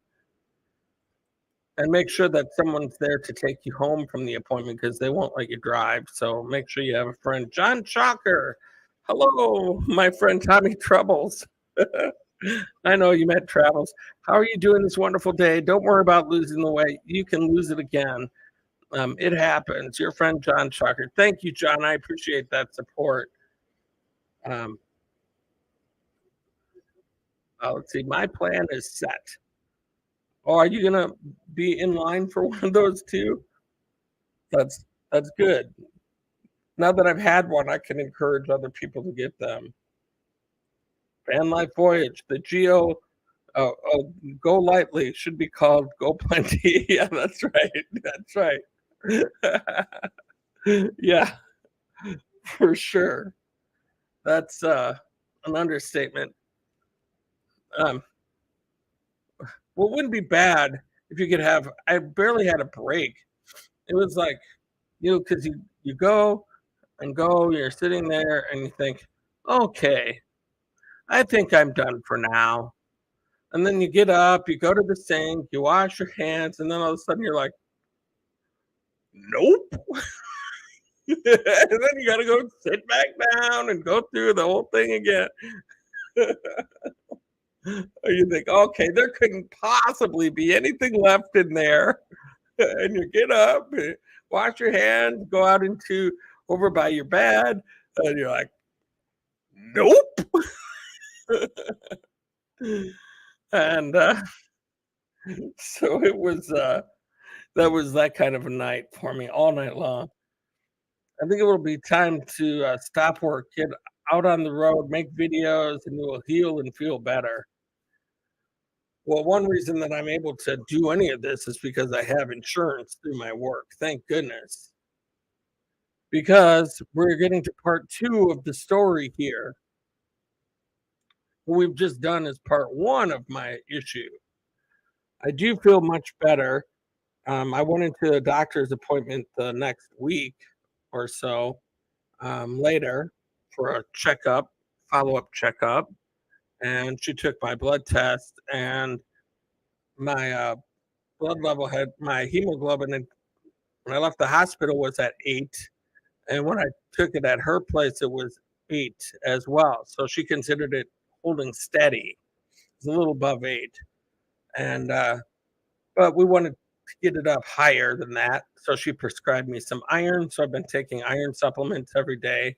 And make sure that someone's there to take you home from the appointment because they won't let you drive. So make sure you have a friend. John Chalker. Hello, my friend Tommy Troubles. I know you met Travels. How are you doing this wonderful day? Don't worry about losing the weight. You can lose it again. It happens. Your friend John Chalker. Thank you, John. I appreciate that support. Um, let's see. My plan is set. Oh, are you gonna be in line for one of those too? That's good. Now that I've had one, I can encourage other people to get them. Van Life Voyage, the Geo, Go Lightly should be called Go Plenty. Yeah, that's right. That's right. Yeah, for sure. That's an understatement. Well, it wouldn't be bad if you could have. I barely had a break. It was like, because you go and go, you're sitting there and you think, okay, I think I'm done for now. And then you get up, you go to the sink, you wash your hands, and then all of a sudden you're like, nope. And then you got to go sit back down and go through the whole thing again. Or you think, okay, there couldn't possibly be anything left in there. And you get up, wash your hands, go out into over by your bed, and you're like, nope. And so it was that was that kind of a night for me all night long. I think it will be time to stop work, get out on the road, make videos, and you will heal and feel better. Well, one reason that I'm able to do any of this is because I have insurance through my work. Thank goodness. Because we're getting to part two of the story here. What we've just done is part one of my issue. I do feel much better. I went into a doctor's appointment the next week or so later for a checkup, follow up checkup. And she took my blood test, and my blood level had my hemoglobin. And when I left the hospital, was at 8. And when I took it at her place, it was 8 as well. So she considered it holding steady. It's a little above 8. And, but we wanted to get it up higher than that. So she prescribed me some iron. So I've been taking iron supplements every day.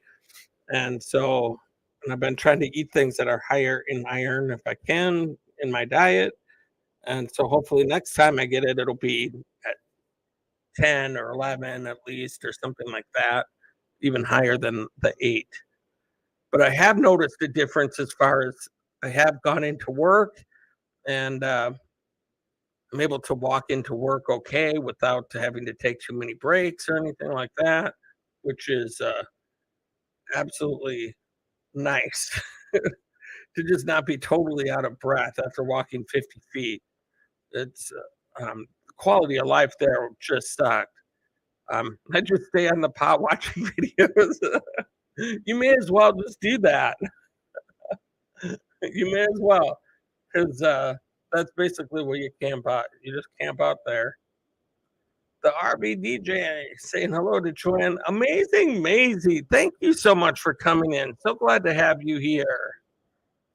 And so, and I've been trying to eat things that are higher in iron if I can in my diet. And so hopefully next time I get it, it'll be at 10 or 11 at least, or something like that, even higher than the 8. But I have noticed a difference as far as I have gone into work, and I'm able to walk into work okay without having to take too many breaks or anything like that, which is absolutely nice to just not be totally out of breath after walking 50 feet. It's quality of life there just sucked. I just stay on the pot watching videos. You may as well just do that. You may as well, because that's basically where you camp out. You just camp out there. The RB DJ saying hello to Joanne. Amazing, Maisie. Thank you so much for coming in. So glad to have you here.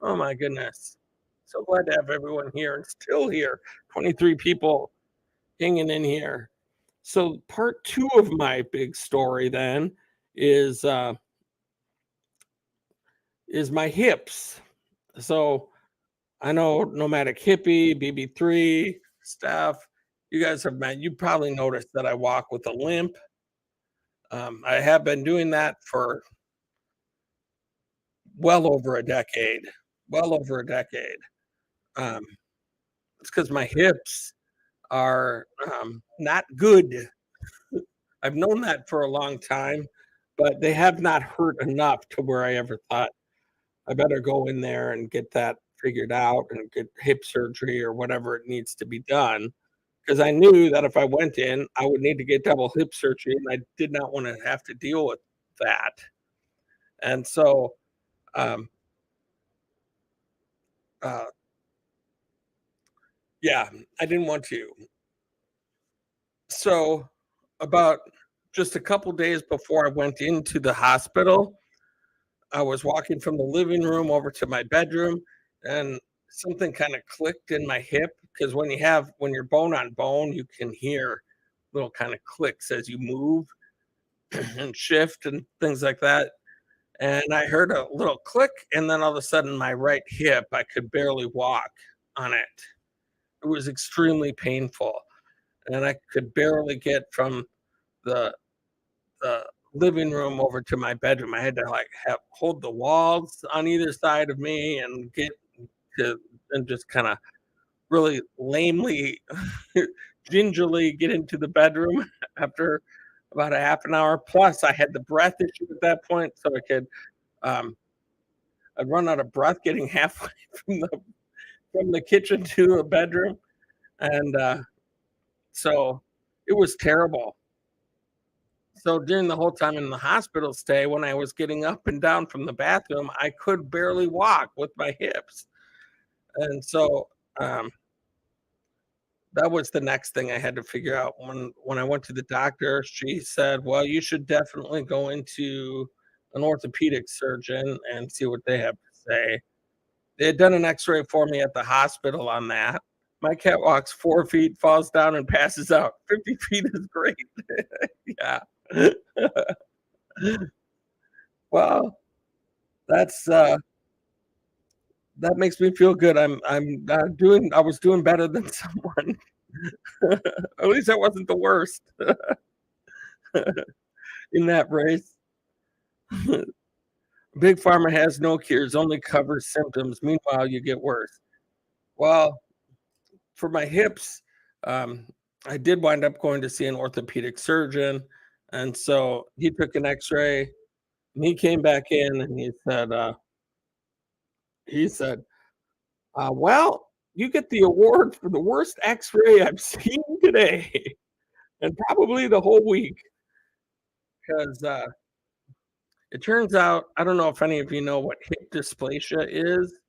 Oh my goodness. So glad to have everyone here and still here. 23 people hanging in here. So part two of my big story then is my hips. So I know Nomadic Hippie, BB3, Steph, you guys have met. You probably noticed that I walk with a limp. I have been doing that for well over a decade. Well over a decade. It's because my hips are not good. I've known that for a long time, but they have not hurt enough to where I ever thought I better go in there and get that figured out and get hip surgery or whatever it needs to be done. Because I knew that if I went in, I would need to get double hip surgery, and I did not want to have to deal with that. And so, um, uh, yeah, I didn't want to. So, about just a couple days before I went into the hospital, I was walking from the living room over to my bedroom, and something kind of clicked in my hip because when you're bone on bone, you can hear little kind of clicks as you move and shift and things like that. And I heard a little click, and then all of a sudden, my right hip, I could barely walk on it. It was extremely painful, and I could barely get from the the living room over to my bedroom. I had to like have hold the walls on either side of me and get to and just kind of really lamely, gingerly get into the bedroom after about a half an hour. Plus, I had the breath issue at that point, so um, I'd run out of breath getting halfway from the kitchen to the bedroom, and so it was terrible. So during the whole time in the hospital stay, when I was getting up and down from the bathroom, I could barely walk with my hips. And so um, that was the next thing I had to figure out. When I went to the doctor, she said, "Well, you should definitely go into an orthopedic surgeon and see what they have to say." They had done an X-ray for me at the hospital on that. My cat walks 4 feet, falls down, and passes out. 50 feet is great. Yeah. Well, that's that makes me feel good. I was doing better than someone. At least I wasn't the worst in that race. Big Pharma has no cures, only covers symptoms. Meanwhile, you get worse. Well, for my hips, um, I did wind up going to see an orthopedic surgeon, and so he took an X-ray, and he came back in, and he said, "Well, you get the award for the worst X-ray I've seen today, and probably the whole week." 'Cause, it turns out I don't know if any of you know what hip dysplasia is,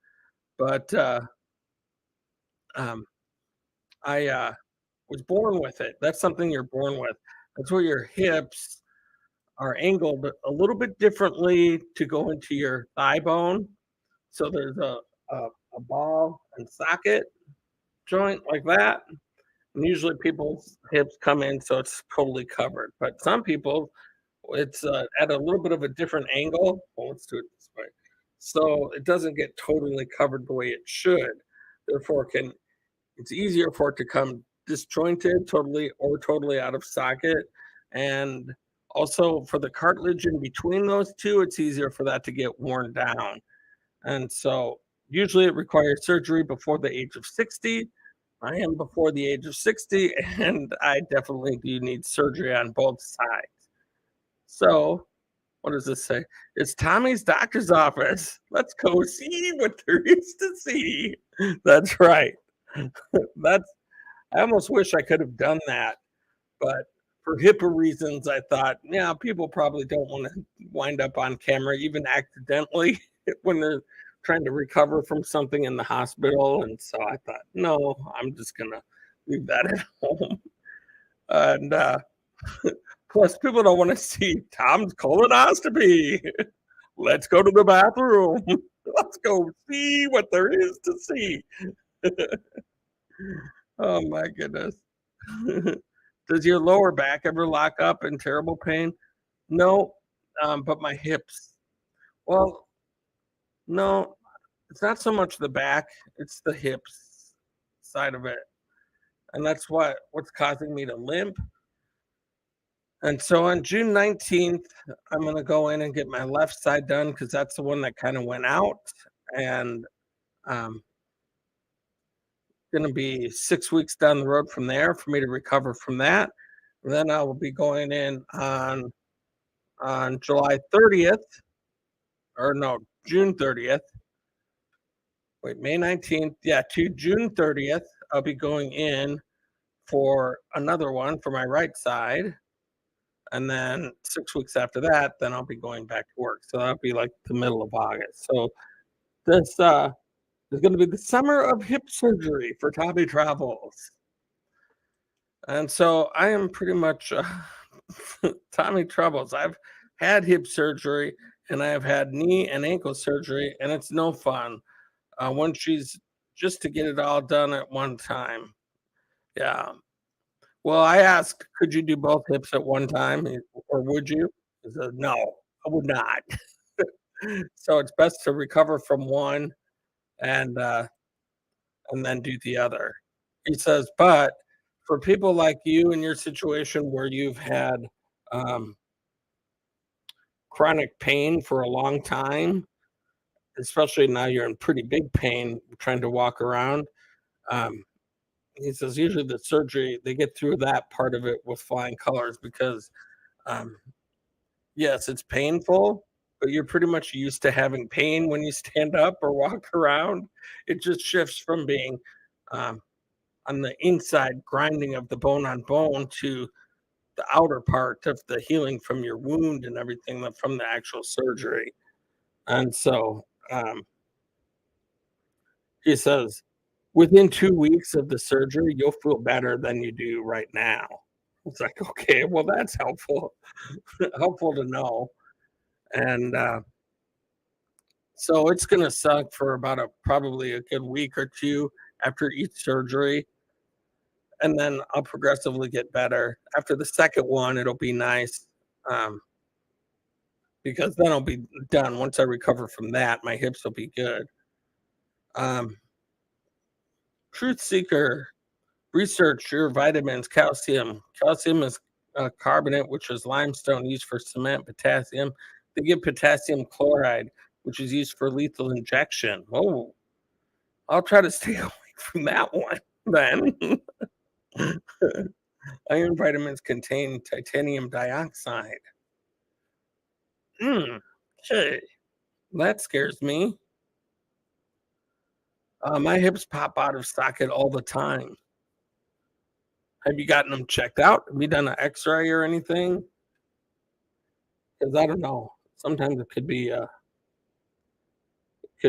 but, um, I was born with it. That's something you're born with. That's where your hips are angled a little bit differently to go into your thigh bone. So there's a ball and socket joint like that. And usually people's hips come in so it's totally covered. But some people, it's at a little bit of a different angle. Well, let's do it this way. So it doesn't get totally covered the way it should. Therefore, it's easier for it to come disjointed totally out of socket. And also for the cartilage in between those two, it's easier for that to get worn down. And so usually it requires surgery before the age of 60. I am before the age of 60, and I definitely do need surgery on both sides. So, what does this say? It's Tommy's doctor's office. Let's go see what there is to see. That's right. That's I almost wish I could have done that, but for HIPAA reasons, I thought, yeah, people probably don't want to wind up on camera, even accidentally, when they're trying to recover from something in the hospital. And so I thought, no, I'm just gonna leave that at home. And plus, people don't want to see Tom's colonoscopy. Let's go to the bathroom. Let's go see what there is to see. Oh my goodness. Does your lower back ever lock up in terrible pain? No, but my hips. Well, no, it's not so much the back, it's the hips side of it. And that's what's causing me to limp. And so on June 19th, I'm gonna go in and get my left side done because that's the one that kind of went out. And um, gonna be 6 weeks down the road from there for me to recover from that. And then I will be going in on July 30th, or no, June 30th. Wait, May 19th. Yeah, to June 30th, I'll be going in for another one for my right side. and then 6 weeks after that, then I'll be going back to work. So that'll be like the middle of August. So this is going to be the summer of hip surgery for Tommy Travels. And so I am pretty much Tommy Troubles. I've had hip surgery and I have had knee and ankle surgery, and it's no fun. When she's just to get it all done at one time. Yeah. Well, I asked, could you do both hips at one time, or would you? He said, no, I would not. So it's best to recover from one and and then do the other. He says, but for people like you in your situation where you've had um, chronic pain for a long time, especially now you're in pretty big pain trying to walk around. Um, he says usually the surgery they get through that part of it with flying colors because um, yes, it's painful, but you're pretty much used to having pain when you stand up or walk around. It just shifts from being um, on the inside grinding of the bone on bone to the outer part of the healing from your wound and everything from the actual surgery. And so he says, within 2 weeks of the surgery, you'll feel better than you do right now. It's like, okay, well, that's helpful, helpful to know. And so it's going to suck for about probably a good week or two after each surgery. And then I'll progressively get better. After the second one, it'll be nice. Um, because then I'll be done. Once I recover from that, my hips will be good. Um, Truth Seeker research your vitamins, calcium. Calcium is carbonate, which is limestone used for cement, potassium. They give potassium chloride, which is used for lethal injection. Oh, I'll try to stay away from that one then. Iron vitamins contain titanium dioxide. Okay, that scares me. My hips pop out of socket all the time. Have you gotten them checked out? Have you done an X-ray or anything? Because I don't know. Sometimes it could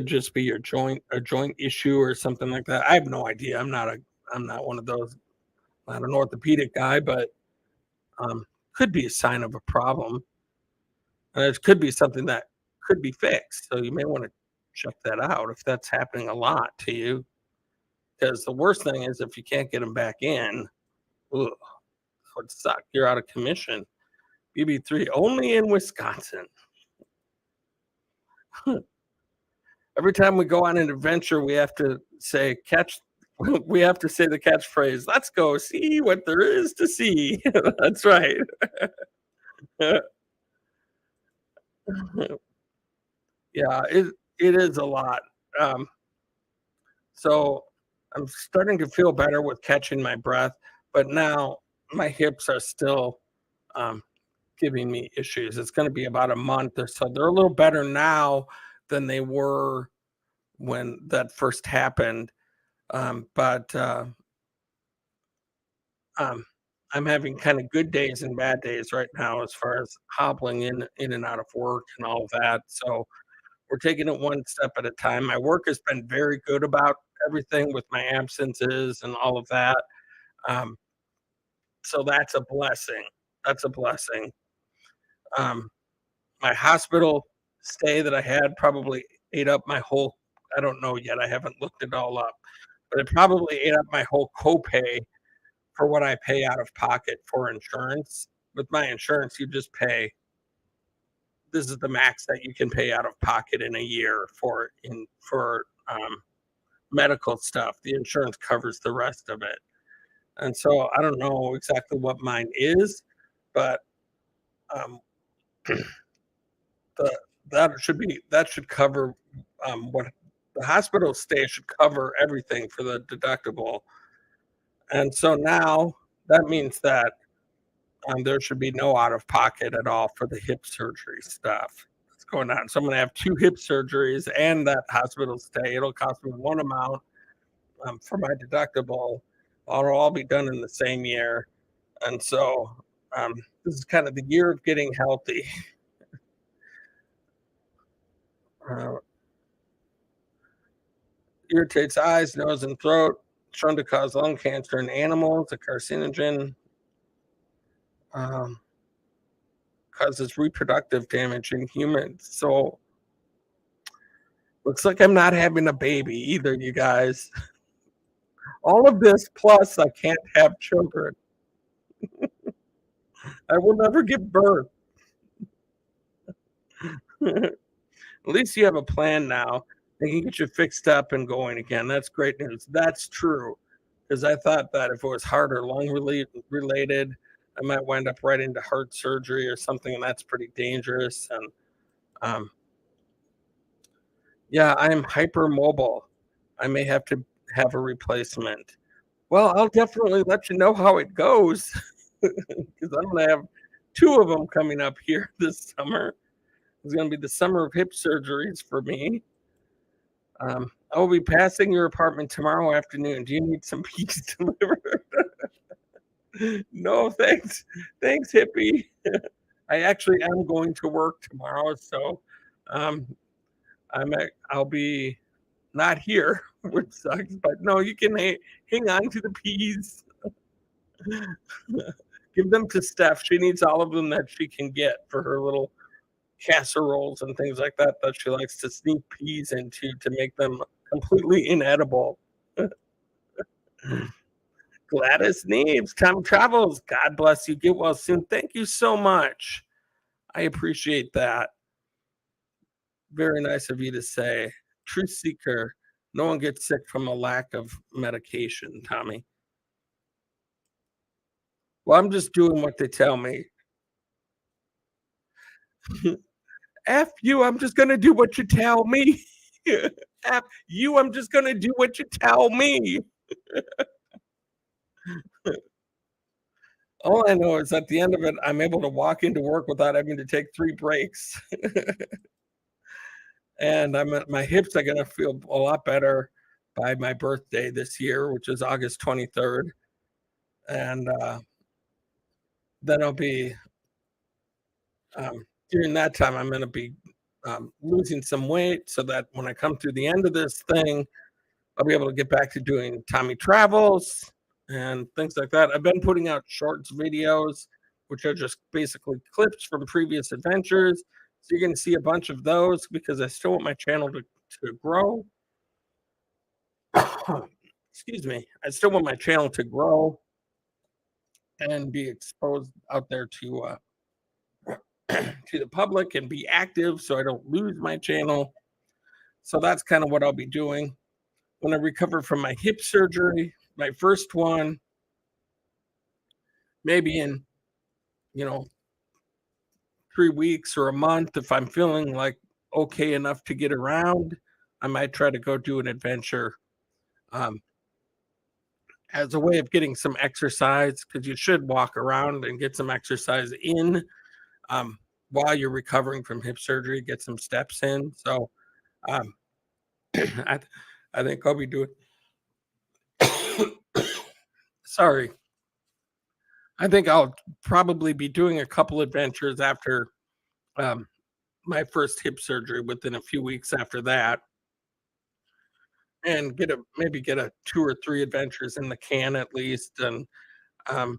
just be your joint issue or something like that. I have no idea. I'm not one of those. Not an orthopedic guy, but could be a sign of a problem. And it could be something that could be fixed. So you may want to check that out if that's happening a lot to you. Because the worst thing is if you can't get them back in, ugh, that would suck. You're out of commission. BB3 only in Wisconsin. Every time we go on an adventure, we have to say catch. We have to say the catchphrase. Let's go see what there is to see. That's right. Yeah, it is a lot. Um, so I'm starting to feel better with catching my breath, but now my hips are still um, giving me issues. It's going to be about a month or so. They're a little better now than they were when that first happened. But um, I'm having kind of good days and bad days right now as far as hobbling in and out of work and all of that. So we're taking it one step at a time. My work has been very good about everything with my absences and all of that. Um, so that's a blessing. That's a blessing. Um, my hospital stay that I had probably ate up my whole. I don't know yet. I haven't looked it all up, but it probably ate up my whole copay for what I pay out of pocket for insurance. With my insurance, you just pay. This is the max that you can pay out of pocket in a year for medical stuff. The insurance covers the rest of it, and so I don't know exactly what mine is, but um, the that should cover what the hospital stay should cover everything for the deductible, and so now that means that there should be no out of pocket at all for the hip surgery stuff that's going on. So I'm going to have two hip surgeries and that hospital stay. It'll cost me one amount for my deductible. It'll all be done in the same year. And so um, This is kind of the year of getting healthy. Uh, Irritates eyes, nose, and throat. Shown to cause lung cancer in animals. A carcinogen. Um, Causes reproductive damage in humans. So looks like I'm not having a baby either, you guys. All of this plus I can't have children. I will never give birth. At least you have a plan now. They can get you fixed up and going again. That's great news. That's true. Because I thought that if it was heart or lung related, I might wind up right into heart surgery or something, and that's pretty dangerous. And um, yeah, I am hypermobile. I may have to have a replacement. Well, I'll definitely let you know how it goes because I'm going to have two of them coming up here this summer. It's going to be the summer of hip surgeries for me. I will be passing your apartment tomorrow afternoon. Do you need some peas delivered? No, thanks. Thanks, hippie. I actually am going to work tomorrow, so um, I'll be not here, which sucks. But no, you can hang on to the peas. Give them to Steph. She needs all of them that she can get for her little casseroles and things like that she likes to sneak peas into to make them completely inedible. Gladys Neves, Tom Travels, God bless you. Get well soon. Thank you so much. I appreciate that. Very nice of you to say. Truth seeker. No one gets sick from a lack of medication, Tommy. Well, I'm just doing what they tell me. F you, I'm just going to do what you tell me. F you, I'm just going to do what you tell me. All I know is at the end of it, I'm able to walk into work without having to take 3 breaks. And my hips are gonna feel a lot better by my birthday this year, which is August 23rd. And then I'll be during that time, I'm gonna be losing some weight so that when I come through the end of this thing, I'll be able to get back to doing Tommy Travels and things like that. I've been putting out shorts videos, which are just basically clips from previous adventures. So you're going to see a bunch of those because I still want my channel to grow. Excuse me. I still want my channel to grow and be exposed out there to to the public and be active so I don't lose my channel. So that's kind of what I'll be doing when I recover from my hip surgery, my first one, maybe in, 3 weeks or a month. If I'm feeling like okay enough to get around, I might try to go do an adventure um, as a way of getting some exercise because you should walk around and get some exercise in um, while you're recovering from hip surgery, get some steps in. So um, I, I think I'll be doing. Sorry. I think I'll probably be doing a couple adventures after um, my first hip surgery within a few weeks after that, and maybe get a 2 or 3 adventures in the can at least, um,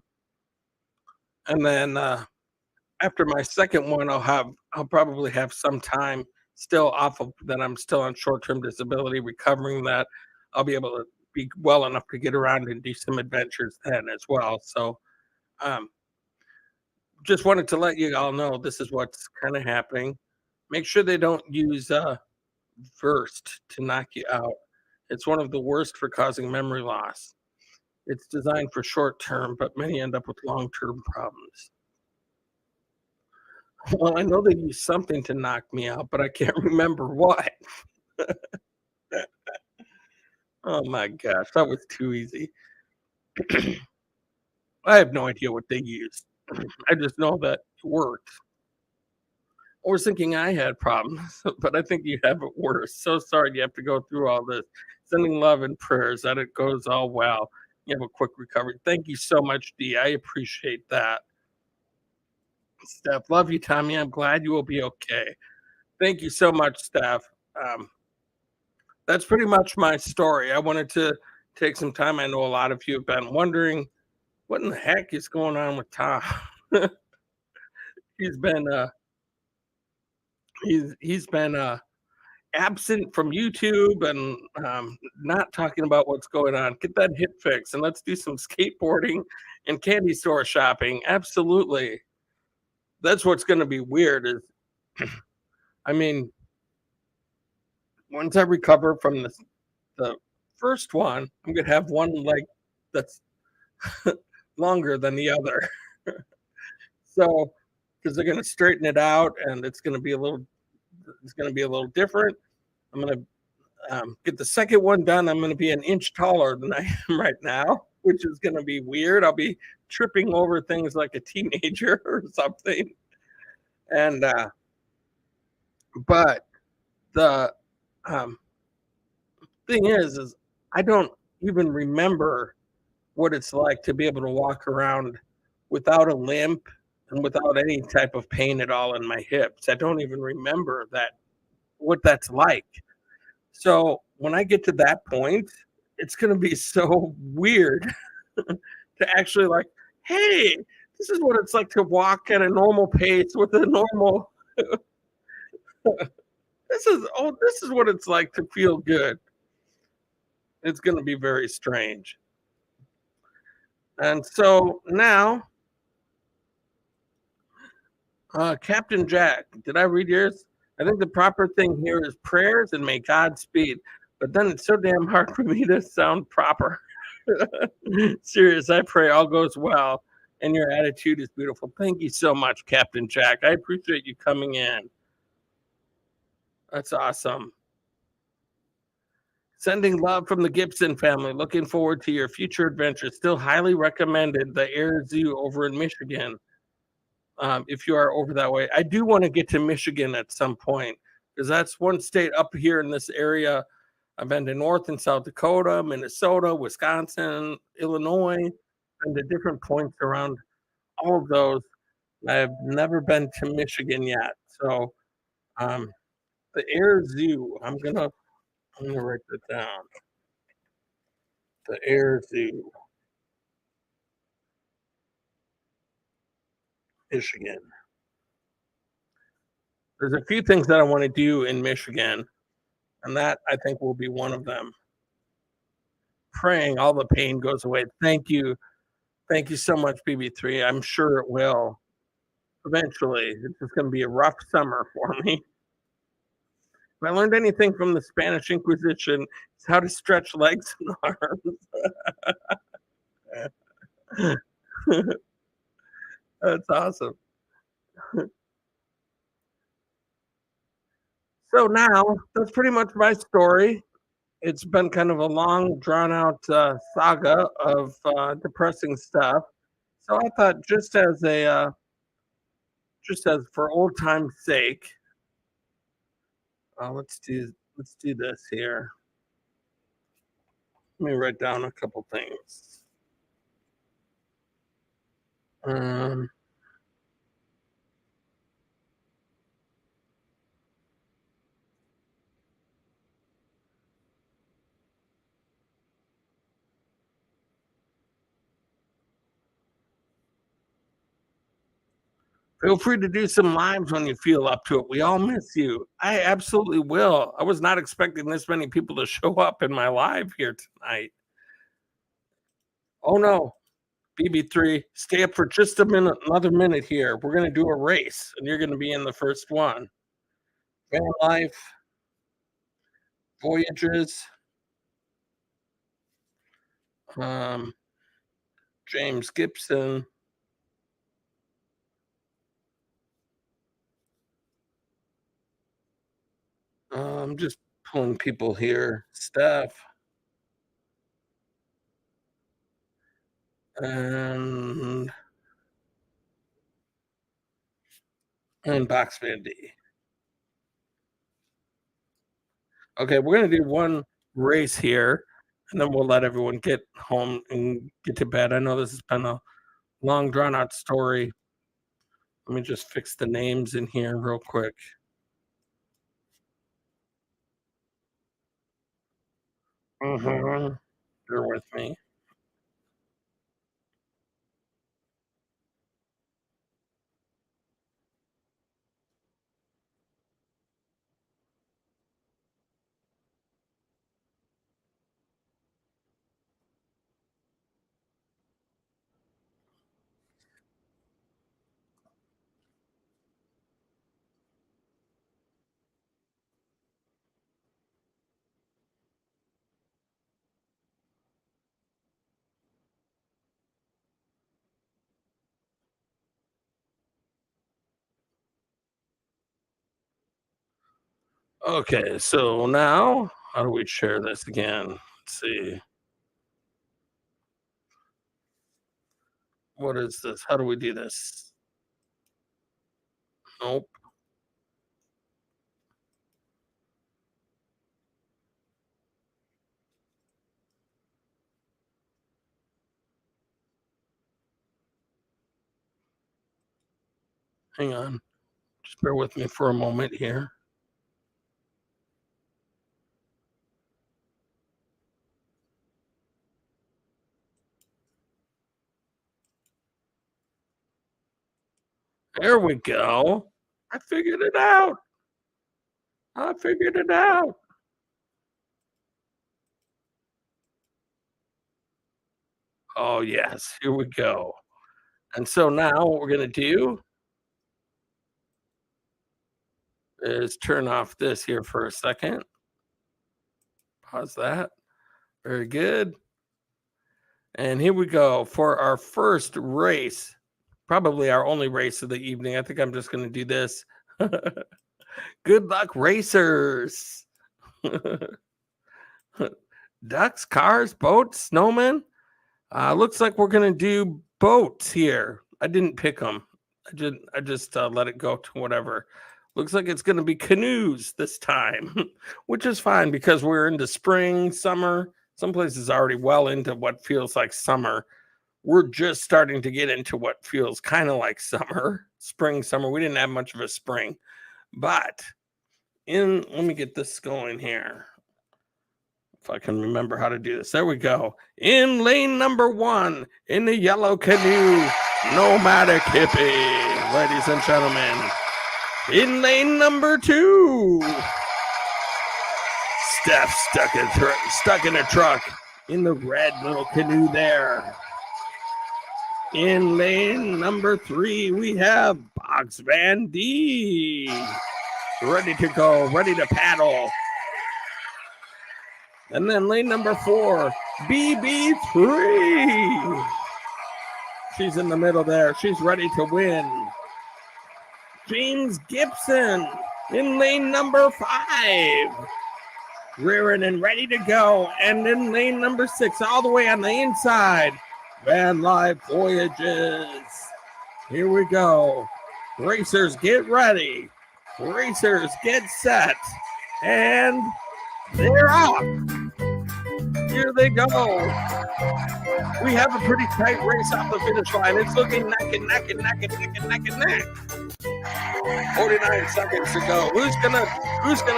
and then after my second one, I'll probably have some time still off of that. I'm still on short-term disability, recovering that. I'll be able to be well enough to get around and do some adventures then as well. So, um, just wanted to let you all know this is what's kind of happening. Make sure they don't use Versed to knock you out. It's one of the worst for causing memory loss. It's designed for short term, but many end up with long term problems. Well, I know they use something to knock me out, but I can't remember what. Oh my gosh, that was too easy. I have no idea what they used. I just know that it worked. I was thinking I had problems, but I think you have it worse. So sorry you have to go through all this. Sending love and prayers that it goes all well. You have a quick recovery. Thank you so much, D. I appreciate that. Steph, love you, Tommy. I'm glad you will be okay. Thank you so much, Steph. Um, that's pretty much my story. I wanted to take some time. I know a lot of you have been wondering what in the heck is going on with Tom. he's been he's been absent from YouTube and not talking about what's going on. Get that hip fix and let's do some skateboarding and candy store shopping. Absolutely. That's what's going to be weird is I mean, once I recover from the first one, I'm gonna have one leg that's longer than the other. So, because they're gonna straighten it out, and it's gonna be a little different. I'm gonna get the second one done. I'm gonna be an inch taller than I am right now, which is gonna be weird. I'll be tripping over things like a teenager or something. And but the um, thing is I don't even remember what it's like to be able to walk around without a limp and without any type of pain at all in my hips. I don't even remember that what that's like. So when I get to that point, it's going to be so weird to actually like, hey, this is what it's like to walk at a normal pace with a normal. This is what it's like to feel good. It's going to be very strange. And so now, Captain Jack, did I read yours? I think the proper thing here is prayers and may God speed. But then it's so damn hard for me to sound proper. Serious, I pray all goes well and your attitude is beautiful. Thank you so much, Captain Jack. I appreciate you coming in. That's awesome. Sending love from the Gibson family. Looking forward to your future adventures. Still highly recommended the Air Zoo over in Michigan. If you are over that way, I do want to get to Michigan at some point because that's one state up here in this area. I've been to North and South Dakota, Minnesota, Wisconsin, Illinois, and to different points around all of those. I've never been to Michigan yet. So um, the Air Zoo, I'm gonna write that down. The Air Zoo, Michigan. There's a few things that I want to do in Michigan, and that I think will be one of them. Praying all the pain goes away. Thank you. Thank you so much, BB3. I'm sure it will. Eventually, it's just going to be a rough summer for me. If I learned anything from the Spanish Inquisition, it's how to stretch legs and arms. That's awesome. So now that's pretty much my story. It's been kind of a long, drawn out saga of depressing stuff. So I thought, just as for old time's sake, let's do this here. Let me write down a couple things. Um, Feel free to do some lives when you feel up to it. We all miss you. I absolutely will. I was not expecting this many people to show up in my live here tonight. Oh no, BB3, stay up for just a minute, another minute here. We're going to do a race, and you're going to be in the first one. Van Life, Voyages, James Gibson. I'm just pulling people here. Steph. And Box Van D. Okay, we're gonna do one race here, and then we'll let everyone get home and get to bed. I know this has been a long, drawn out story. Let me just fix the names in here real quick. Bear with me. Okay, so now how do we share this again? Let's see. What is this? How do we do this? Nope. Hang on. Just bear with me for a moment here. There we go. I figured it out. I figured it out. Oh, yes. Here we go. And so now what we're going to do is turn off this here for a second. Pause that. Very good. And here we go for our first race, probably our only race of the evening. I think I'm just going to do this. Good luck, racers. Ducks, cars, boats, snowmen. Looks like we're going to do boats here. I didn't pick them. I just let it go to whatever. Looks like it's going to be canoes this time, which is fine because we're into spring, summer. Some places already well into what feels like summer. We're just starting to get into what feels kind of like summer, spring, summer. We didn't have much of a spring, but let me get this going here. If I can remember how to do this. There we go. In lane number 1, in the yellow canoe, Nomadic Hippie, ladies and gentlemen. In lane number 2, Steph stuck in a truck in the red little canoe there. In lane number 3, we have Box Van D, ready to go, ready to paddle. And then lane number 4, BB3. She's in the middle there. She's ready to win. James Gibson in lane number 5. Rearing and ready to go. And in lane number 6, all the way on the inside, Van Life Voyages. Here we go. Racers, get ready. Racers, get set. And they're off. Here they go. We have a pretty tight race off the finish line. It's looking neck and neck and neck and neck and neck and neck. 49 seconds to go. Who's gonna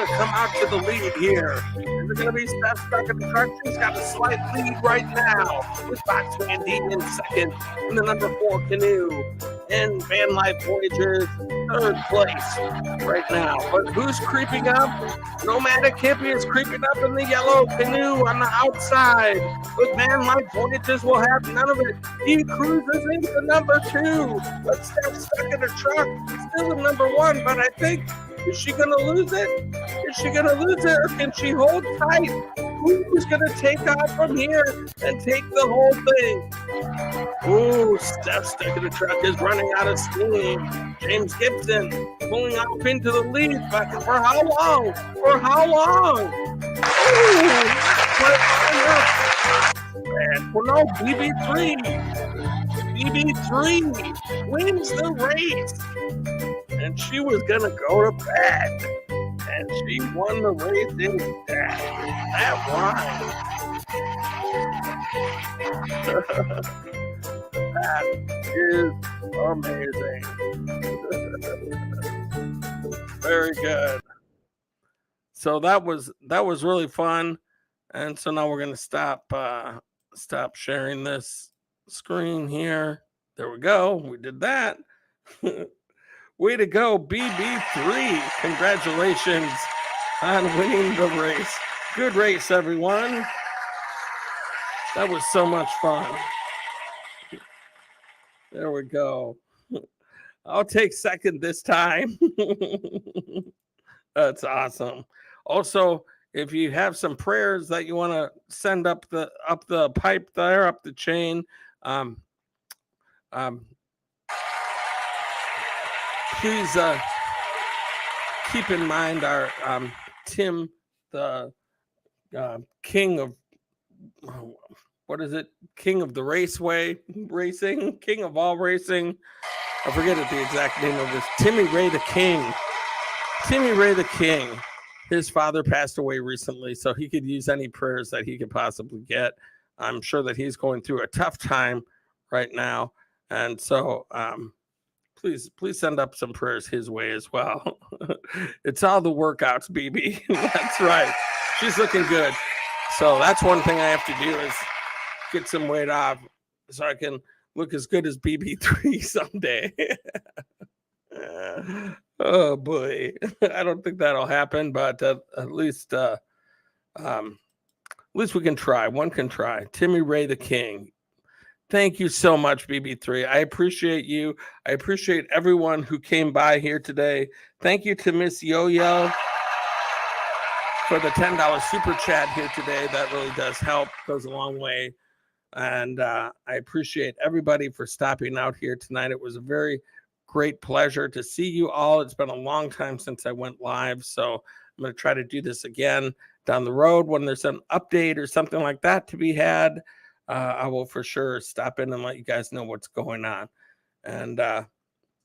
come out to the lead here? Is it gonna be Steph stuck in the truck? She's got a slight lead right now with Box Van D in second in the number 4 canoe. And Van Life Voyages third place right now. But who's creeping up? Nomadic Hippie is creeping up in the yellow canoe on the outside. But Van Life Voyages will have none of it. He cruises into number 2. But Steph stuck in a truck. Still in number 1, but I think, is she going to lose it? Is she going to lose it, or can she hold tight? Who's going to take off from here and take the whole thing? Oh, Steph stuck in the truck is running out of steam. James Gibson pulling off into the lead, but for how long? For how long? And well, no, BB3 wins the race. And she was going to go to bed. And she won the race instead. That That is amazing. Very good. So that was really fun. And so now we're going to stop sharing this screen here. There we go. We did that. Way to go, BB3. Congratulations on winning the race. Good race, everyone. That was so much fun. There we go. I'll take second this time. That's awesome. Also, if you have some prayers that you want to send up the pipe there, up the chain, please keep in mind our Tim, the king of king of the racing, king of all racing. I forget the exact name of this. Timmy Ray the King. Timmy Ray the King. His father passed away recently, so he could use any prayers that he could possibly get. I'm sure that he's going through a tough time right now. And so please send up some prayers his way as well. It's all the workouts, BB. That's right. She's looking good. So that's one thing I have to do is get some weight off so I can look as good as BB3 someday. Oh boy, I don't think that'll happen, but at least we can try. One can try. Timmy Ray the King. Thank you so much, BB3. I appreciate you. I appreciate everyone who came by here today. Thank you to Miss Yo-Yo for the $10 super chat here today. That really does help, goes a long way. And I appreciate everybody for stopping out here tonight. It was a very great pleasure to see you all. It's been a long time since I went live, so I'm going to try to do this again down the road when there's an update or something like that to be had. I will for sure stop in and let you guys know what's going on. And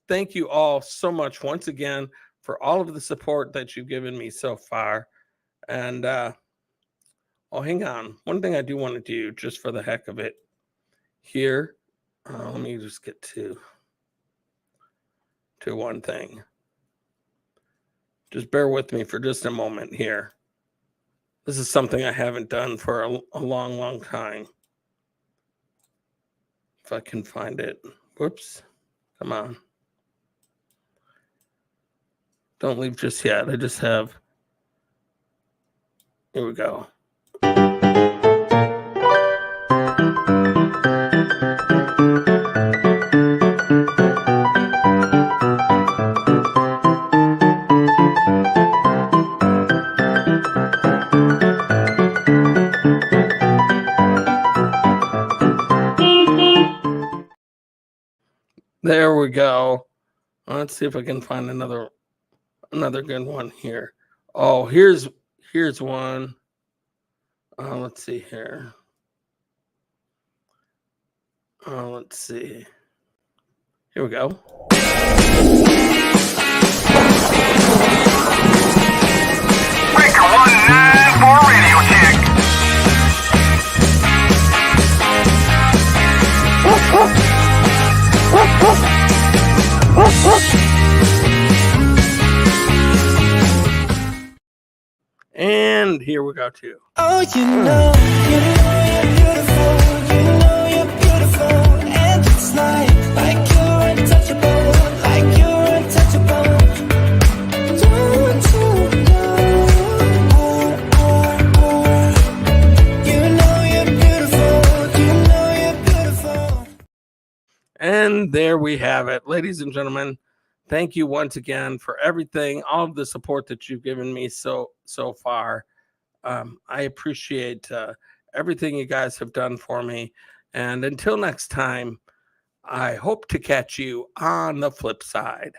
thank you all so much once again for all of the support that you've given me so far. And oh, hang on. One thing I do want to do just for the heck of it here. Let me just get to one thing. Just bear with me for just a moment here. This is something I haven't done for a long, long time. If I can find it. Whoops. Come on. Don't leave just yet. I just have. Here we go. There we go. Let's see if I can find another good one here. Oh, here's one. Let's see here. Let's see. Here we go. Breaker 194 radio check. And here we go too. Oh, you know you're beautiful. You know you're beautiful, and it's like you're untouchable, like you're untouchable. Don't you know? You know you're beautiful. You know you're beautiful. And there we have it, ladies and gentlemen. Thank you once again for everything, all of the support that you've given me so far. I appreciate everything you guys have done for me. And until next time, I hope to catch you on the flip side.